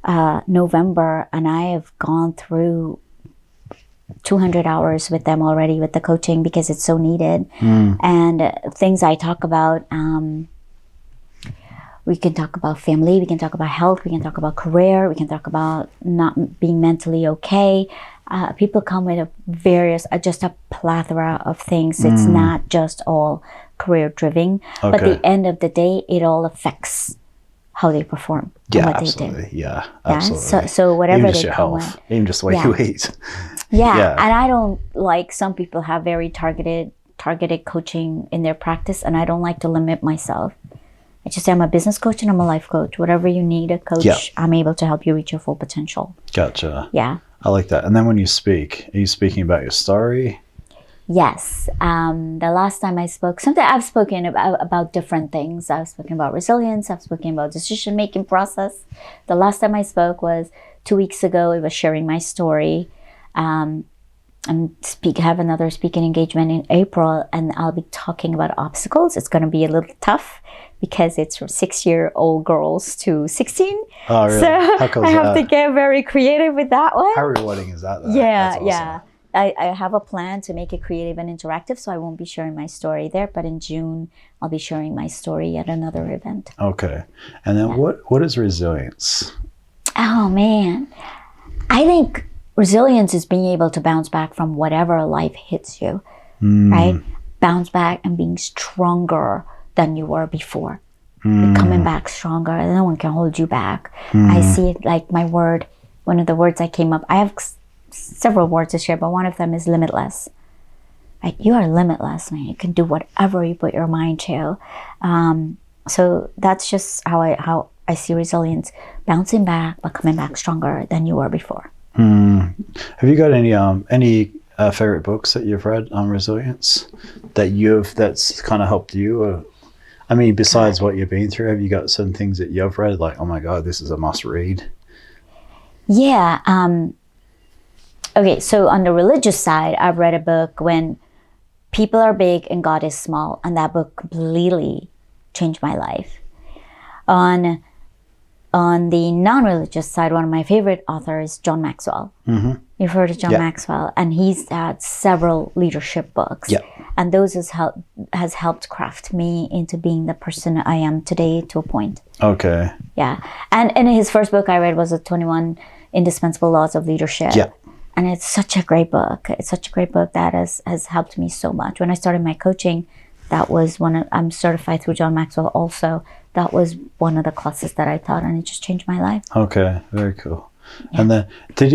November, and I have gone through 200 hours with them already with the coaching because it's so needed. And things I talk about, we can talk about family, we can talk about health, we can talk about career, we can talk about not being mentally okay. People come with just a plethora of things. It's not just all career driven, but at the end of the day, it all affects how they perform. Yeah, and what absolutely. They do. Yeah, Yeah? absolutely. So whatever Even just they your come health, with. even just the way you eat. Yeah, and I don't like, some people have very targeted coaching in their practice, and I don't like to limit myself. I just say I'm a business coach and I'm a life coach. Whatever you need a coach, Yeah. I'm able to help you reach your full potential. Gotcha. Yeah. I like that. And then when you speak, are you speaking about your story? Yes. The last time I spoke, I've spoken about different things. I've spoken about resilience. I've spoken about decision-making process. The last time I spoke was 2 weeks ago. It was sharing my story. Have another speaking engagement in April, and I'll be talking about obstacles. It's going to be a little tough because it's from 6-year-old girls to 16. Oh, really? So How cool I is have that? to get very creative with that one. How rewarding is that, though? Yeah, That's awesome. yeah. I have a plan to make it creative and interactive, so I won't be sharing my story there. But in June, I'll be sharing my story at another event. Okay. And then what is resilience? Oh, man. I think resilience is being able to bounce back from whatever life hits you, right? Bounce back and being stronger than you were before. You're coming back stronger. No one can hold you back. I see it like one of the words I came up. I have several words to share, but one of them is limitless. Right? You are limitless, man. You can do whatever you put your mind to. So that's just how I see resilience: bouncing back, but coming back stronger than you were before. Have you got any favorite books that you've read on resilience that's kind of helped you? Or, I mean, besides what you've been through, have you got some things that you've read like, oh my God, this is a must read? Yeah. Okay, so on the religious side, I've read a book, When People Are Big and God Is Small, and that book completely changed my life. On the non-religious side, one of my favorite authors is John Maxwell. You've heard of John Maxwell, and he's had several leadership books. Yeah. And those has helped craft me into being the person I am today to a point. Okay. Yeah. And his first book I read was the 21 Indispensable Laws of Leadership. Yeah. And it's such a great book. It's such a great book that has helped me so much. When I started my coaching, that was I'm certified through John Maxwell also. That was one of the classes that I taught, and it just changed my life. Okay. Very cool. Yeah. And then did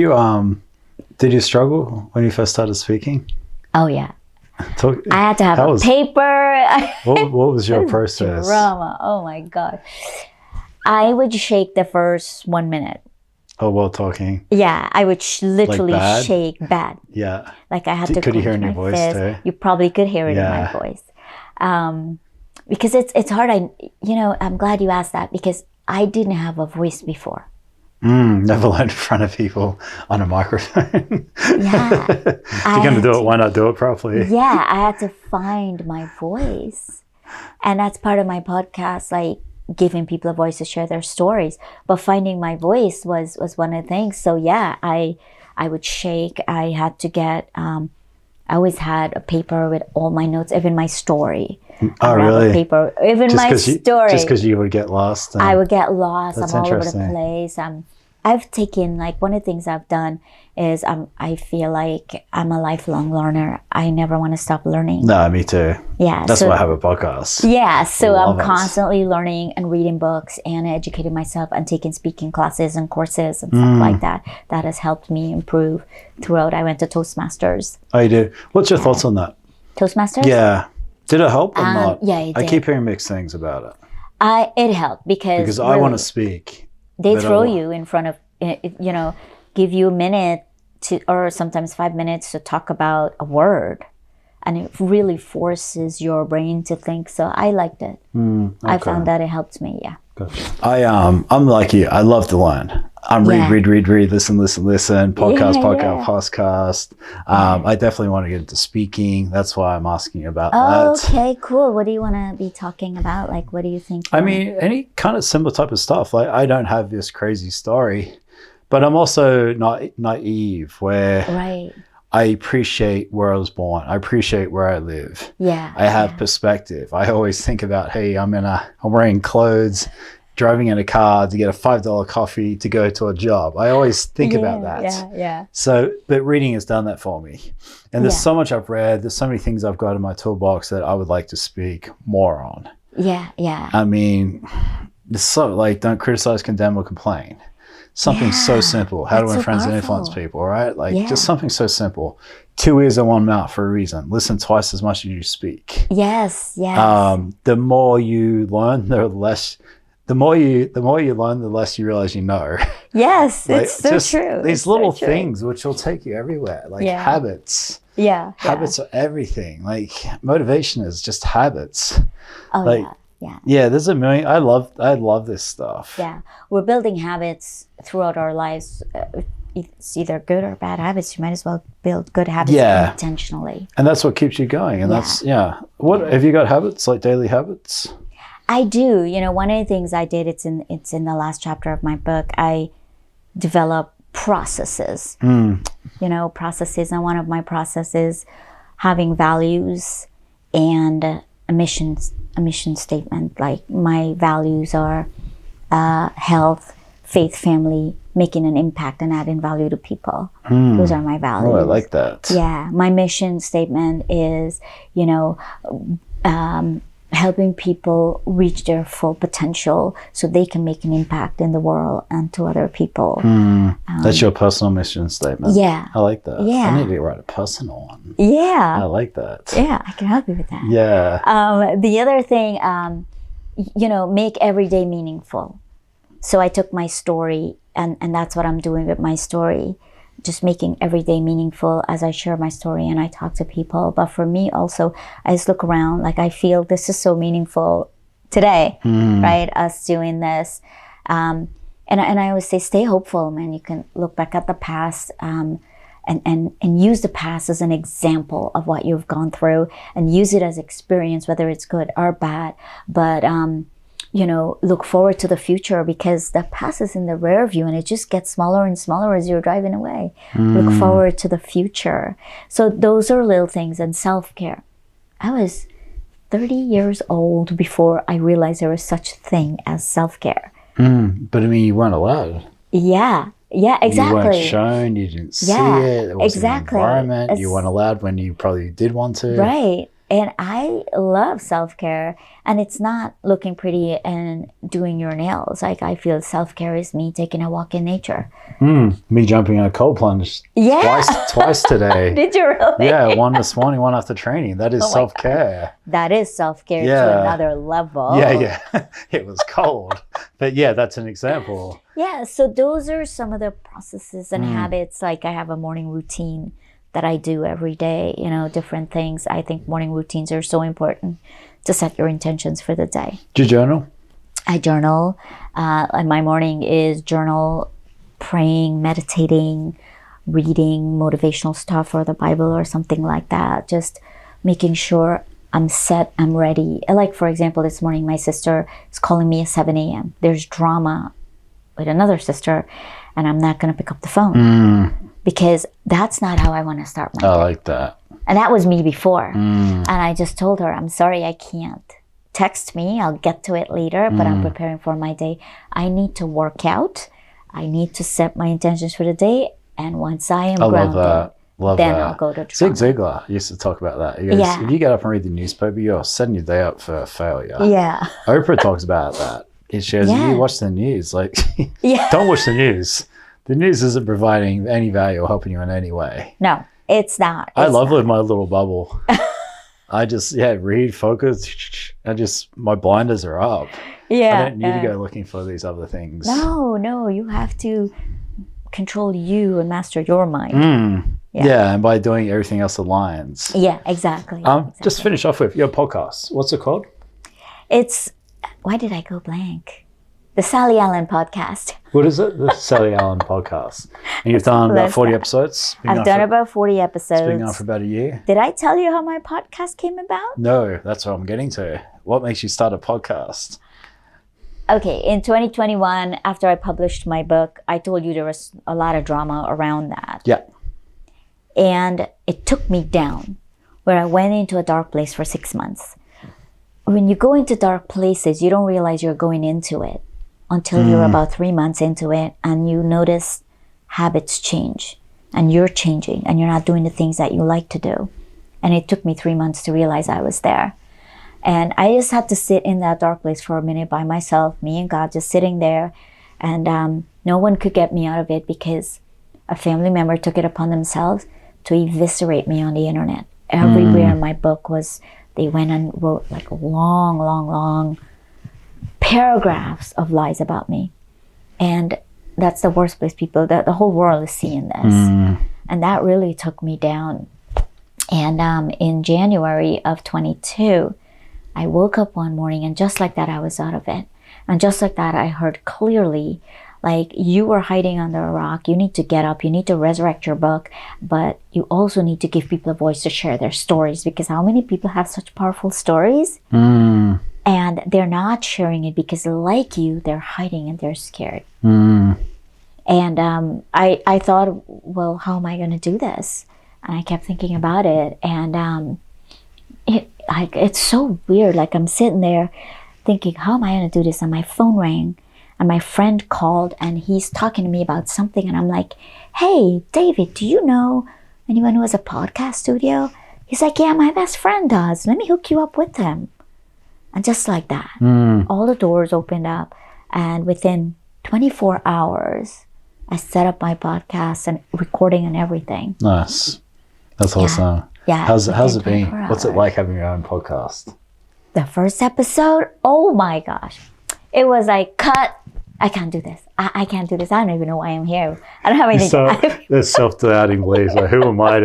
you struggle when you first started speaking? Oh, yeah. I had to have a paper. What was your process? Drama. Oh, my God. I would shake the first 1 minute. Oh, while talking? Yeah, I would literally bad? shake bad. Yeah. Like I had to. Could you hear in your voice too? You probably could hear it in my voice, because it's hard. I'm glad you asked that, because I didn't have a voice before. Never learned in front of people on a microphone. Yeah. If you're going to do it, why not do it properly? Yeah, I had to find my voice. And that's part of my podcast. Like, giving people a voice to share their stories. But finding my voice was one of the things. So yeah, I would shake. I had to get, I always had a paper with all my notes, even my story. Oh, really? Paper, even just my story. Just because you would get lost? I would get lost. That's I'm all over the place. I've taken, like, one of the things I've done is I feel like I'm a lifelong learner. I never want to stop learning. No, me too. Yeah. That's why I have a podcast. Yeah. So Love I'm constantly learning and reading books and educating myself and taking speaking classes and courses and stuff like that. That has helped me improve throughout. I went to Toastmasters. Oh, you do? What's your thoughts on that? Toastmasters? Yeah. Did it help or not? Yeah, it did. I keep hearing mixed things about it. It helped because really, I want to speak. They throw you in front of, give you a minute to, or sometimes 5 minutes to talk about a word. And it really forces your brain to think. So I liked it. Okay. I found that it helped me. Yeah. Gotcha. I'm like you. I love to learn. I'm read, listen, podcast. I definitely want to get into speaking. That's why I'm asking about that. Okay, cool. What do you want to be talking about? Like, what do you think? I mean, any kind of similar type of stuff. Like, I don't have this crazy story, but I'm also not naive where I appreciate where I was born. I appreciate where I live. Yeah. I have perspective. I always think about, hey, I'm wearing clothes, driving in a car to get a $5 coffee to go to a job. I always think about that. Yeah. So, but reading has done that for me. And there's so much I've read. There's so many things I've got in my toolbox that I would like to speak more on. Yeah. I mean, it's so like, don't criticize, condemn, or complain. Something so simple. How to win friends and influence people, right? Like just something so simple. 2 ears and 1 mouth for a reason. Listen twice as much as you speak. Yes. The more you learn, the more you learn, the less you realize you know. Yes, like, it's so true. These little things which will take you everywhere, like habits. Habits are everything. Like motivation is just habits. Yeah, there's a million. I love this stuff. Yeah, we're building habits throughout our lives. It's either good or bad habits. You might as well build good habits intentionally. And that's what keeps you going. And what have you got habits, like daily habits? I do. One of the things I did, it's in the last chapter of my book, I developed processes. Processes. And one of my processes, having values and a mission statement. Like my values are health, faith, family, making an impact and adding value to people. Those are my values. Oh, I like that. Yeah. My mission statement is, helping people reach their full potential so they can make an impact in the world and to other people. That's your personal mission statement. Yeah. I like that. Yeah. I need to write a personal one. Yeah. I like that. Yeah, I can help you with that. Yeah. The other thing, make every day meaningful. So I took my story and that's what I'm doing with my story. Just making every day meaningful as I share my story and I talk to people. But for me also, I just look around, like I feel this is so meaningful today, right? Us doing this. And I always say, stay hopeful, man. You can look back at the past and use the past as an example of what you've gone through and use it as experience, whether it's good or bad. But, look forward to the future because the past is in the rear view and it just gets smaller and smaller as you're driving away. Look forward to the future. So those are little things. And self-care. I was 30 years old before I realized there was such a thing as self-care. But I mean, you weren't allowed. Yeah, exactly. You weren't shown, you didn't see it. It wasn't an environment. You weren't allowed when you probably did want to. Right. And I love self-care, and it's not looking pretty and doing your nails. Like I feel self-care is me taking a walk in nature. Me jumping in a cold plunge twice today. Did you really? Yeah, one this morning, one after training. That is self-care. That is self-care to another level. Yeah. It was cold. But yeah, that's an example. Yeah, so those are some of the processes and habits. Like I have a morning routine that I do every day, different things. I think morning routines are so important to set your intentions for the day. Do you journal? I journal. And my morning is journal, praying, meditating, reading motivational stuff or the Bible or something like that. Just making sure I'm set, I'm ready. Like, for example, this morning, my sister is calling me at 7 a.m. There's drama with another sister, and I'm not going to pick up the phone because that's not how I want to start my day. I like that. And that was me before. And I just told her, I'm sorry, I can't. Text me, I'll get to it later, but I'm preparing for my day. I need to work out. I need to set my intentions for the day. And once I am grounded, then I'll go to Zig Ziglar used to talk about that. He goes, if you get up and read the newspaper, you're setting your day up for failure. Yeah. Oprah talks about that. He shares, you watch the news. Like, don't watch the news. The news isn't providing any value or helping you in any way. No, it's not. I love living my little bubble. I just, read, focus. My blinders are up. Yeah. I don't need to go looking for these other things. No, you have to control you and master your mind. Yeah, and by doing everything else aligns. Yeah, exactly. Just finish off with your podcast. What's it called? It's, why did I go blank? The Sally Allen Podcast. What is it? The Sally Allen Podcast. And you've done about 40 episodes? I've done about 40 episodes. It's been on for about a year. Did I tell you how my podcast came about? No, that's what I'm getting to. What makes you start a podcast? Okay, in 2021, after I published my book, I told you there was a lot of drama around that. Yeah. And it took me down, where I went into a dark place for 6 months. When you go into dark places, you don't realize you're going into it until you're about 3 months into it, and you notice habits change, and you're changing, and you're not doing the things that you like to do. And it took me 3 months to realize I was there. And I just had to sit in that dark place for a minute by myself, me and God, just sitting there. And no one could get me out of it because a family member took it upon themselves to eviscerate me on the internet. Everywhere my book was, they went and wrote like long paragraphs of lies about me. And that's the worst place, people, the whole world is seeing this. And that really took me down. And in January of 22, I woke up one morning, and just like that, I was out of it. And just like that, I heard clearly, like, you were hiding under a rock. You need to get up. You need to resurrect your book. But you also need to give people a voice to share their stories, because how many people have such powerful stories? And they're not sharing it because, like you, they're hiding and they're scared. And I thought, well, how am I going to do this? And I kept thinking about it. And it's so weird. Like, I'm sitting there thinking, how am I going to do this? And my phone rang, and my friend called, and he's talking to me about something. And I'm like, hey, David, do you know anyone who has a podcast studio? He's like, yeah, my best friend does. Let me hook you up with him. And just like that, all the doors opened up. And within 24 hours, I set up my podcast and recording and everything. Nice. That's awesome. Yeah. How's it been? What's it like having your own podcast? The first episode, oh my gosh. It was like, cut. I can't do this. I can't do this. I don't even know why I'm here. I don't have anything. There's self-doubting beliefs. Like, who am I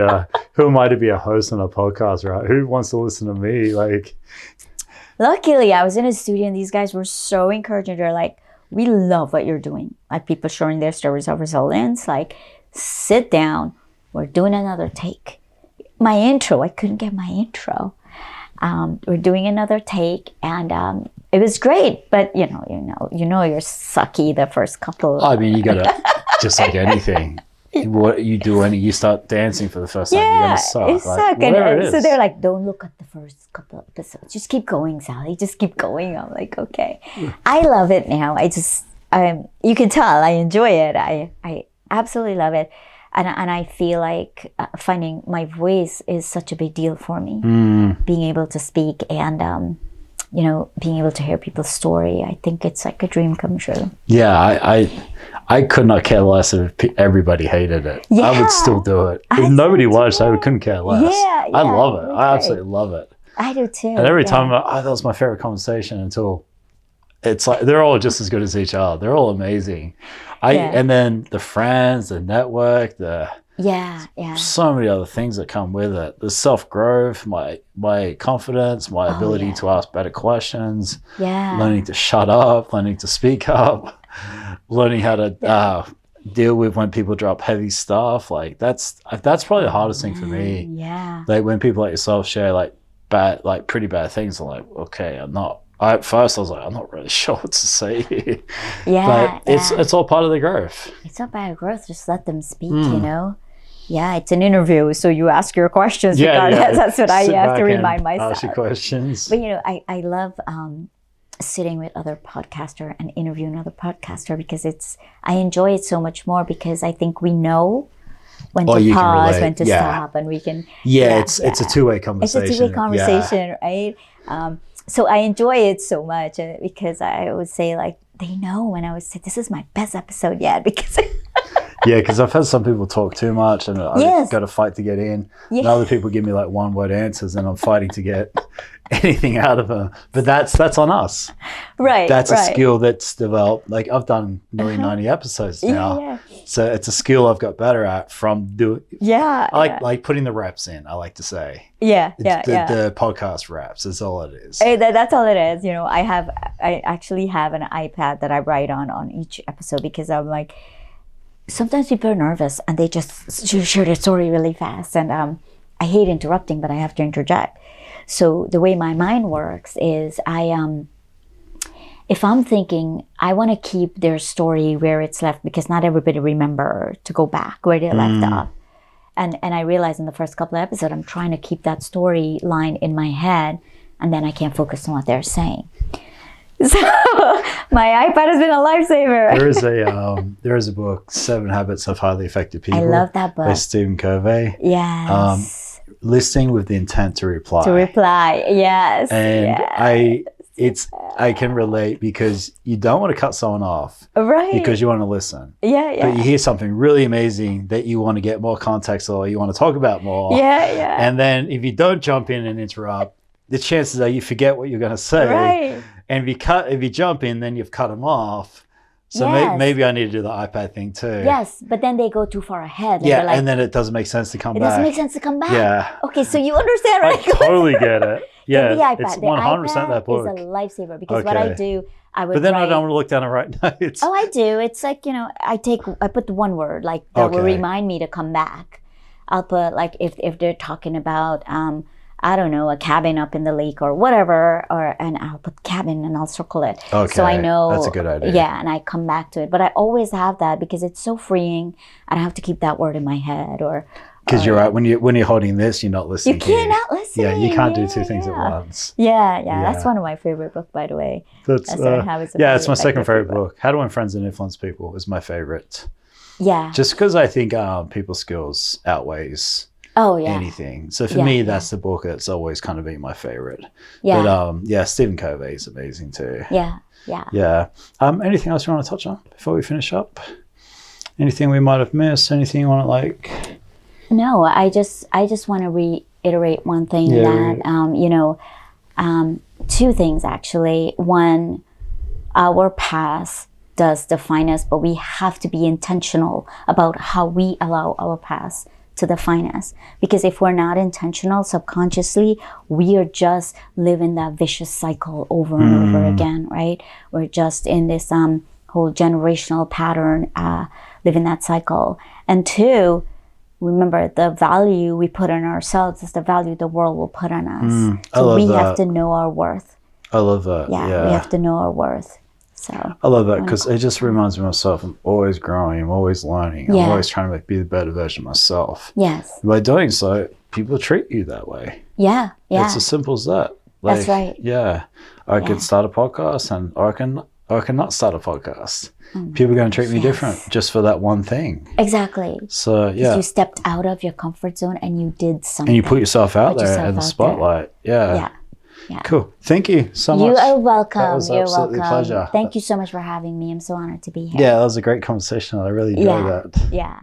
to be a host on a podcast, right? Who wants to listen to me? Like, luckily, I was in a studio, and these guys were so encouraging. They're like, we love what you're doing. Like, people sharing their stories of resilience. Like, sit down. We're doing another take. My intro, I couldn't get my intro. We're doing another take, and it was great. But you're you're sucky the first couple. I mean, you gotta just like anything. What you do when you start dancing for the first time, you're gonna suck. It's like, suck. Whatever it is. So they're like, don't look at the first couple episodes. Just keep going, Sally. Just keep going. I'm like, okay. I love it now. You can tell I enjoy it. I absolutely love it. And I feel like finding my voice is such a big deal for me. Being able to speak and, being able to hear people's story. I think it's like a dream come true. Yeah, I could not care less if everybody hated it. Yeah, I would still do it. If nobody watched, I couldn't care less. Yeah, I love it. I absolutely love it. I do too. And every time, that was my favorite conversation until it's like they're all just as good as each other. They're all amazing. And then the friends, the network, so many other things that come with it. The self-growth, my confidence, my ability to ask better questions, learning to shut up, learning to speak up, learning how to deal with when people drop heavy stuff. Like that's probably the hardest thing for me. Yeah. Like when people like yourself share like bad, like pretty bad things. I'm like, okay, at first I was like, I'm not really sure what to say here. Yeah, but it's all part of the growth. It's not part of growth. Just let them speak, you know? Yeah, it's an interview, so you ask your questions regardless. That's what I have to remind myself. Ask your questions. But, you know, I love sitting with other podcaster and interviewing other podcaster because I enjoy it so much more because I think we know when to pause, when to stop, and we can. It's a two-way conversation. It's a two-way conversation, right? So I enjoy it so much because I would say like they know when I would say this is my best episode yet because. Yeah, because I've had some people talk too much and I've got to fight to get in. And other people give me like one-word answers and I'm fighting to get anything out of them. But that's on us. Right. That's a skill that's developed. Like I've done nearly 90 episodes now. Yeah. So it's a skill I've got better at from doing. Yeah. I like putting the reps in, I like to say. Yeah. The podcast reps is all it is. Hey, that's all it is. You know, I actually have an iPad that I write on each episode because I'm like, sometimes people are nervous and they just share their story really fast. And I hate interrupting, but I have to interject. So the way my mind works is if I'm thinking, I want to keep their story where it's left because not everybody remember to go back where they left off. And I realize in the first couple of episodes, I'm trying to keep that storyline in my head and then I can't focus on what they're saying. So my iPad has been a lifesaver. There is a book, 7 Habits of Highly Effective People. I love that book. By Stephen Covey. Yes. Listening with the intent to reply. Yes. And I can relate because you don't want to cut someone off. Right. Because you want to listen. Yeah. But you hear something really amazing that you want to get more context or you want to talk about more. Yeah. And then if you don't jump in and interrupt, the chances are you forget what you're going to say. Right. And if you jump in, then you've cut them off. So maybe I need to do the iPad thing too. Yes, but then they go too far ahead. And and then it doesn't make sense to come back. It doesn't make sense to come back. Yeah. Okay, so you understand, right? I totally get it. Yeah, the iPad, it's 100% that book. Is a lifesaver because what I do, I would. But then I don't want to look down and write notes. Oh, I do. It's like I put the one word like that will remind me to come back. I'll put like if they're talking about I don't know, a cabin up in the lake or whatever, and I'll put cabin and I'll circle it. Okay, so I know. That's a good idea. Yeah, and I come back to it. But I always have that because it's so freeing. I don't have to keep that word in my head because you're right. When you're holding this, you're not listening. You cannot listen. Yeah, you can't do two things at once. Yeah. That's one of my favorite books, by the way. It's my second favorite book. How to Win Friends and Influence People is my favorite. Yeah. Just because I think people skills outweighs anything. So for me, that's the book that's always kind of been my favorite. Yeah. But Stephen Covey is amazing too. Yeah. Anything else you want to touch on before we finish up? Anything we might have missed? Anything you want to like? No, I just want to reiterate one thing that two things actually. One, our past does define us, but we have to be intentional about how we allow our past to define us. Because if we're not intentional subconsciously, we are just living that vicious cycle over and over again, right? We're just in this whole generational pattern, living that cycle. And two, remember the value we put on ourselves is the value the world will put on us. So we have to know our worth. I love that. Yeah, we have to know our worth. So I love that because it just reminds me of myself. I'm always growing. I'm always learning. I'm always trying to be the better version of myself. Yes. By doing so, people treat you that way. Yeah. It's as simple as that. That's right. Yeah. I could start a podcast or I can not start a podcast. People are going to treat me different just for that one thing. Exactly. So, yeah. You stepped out of your comfort zone and you did something. And you put yourself out there in the spotlight. Yeah. Cool. Thank you so much. You are welcome. That was absolutely a pleasure. Thank you so much for having me. I'm so honored to be here. Yeah, that was a great conversation. I really enjoyed that. Yeah.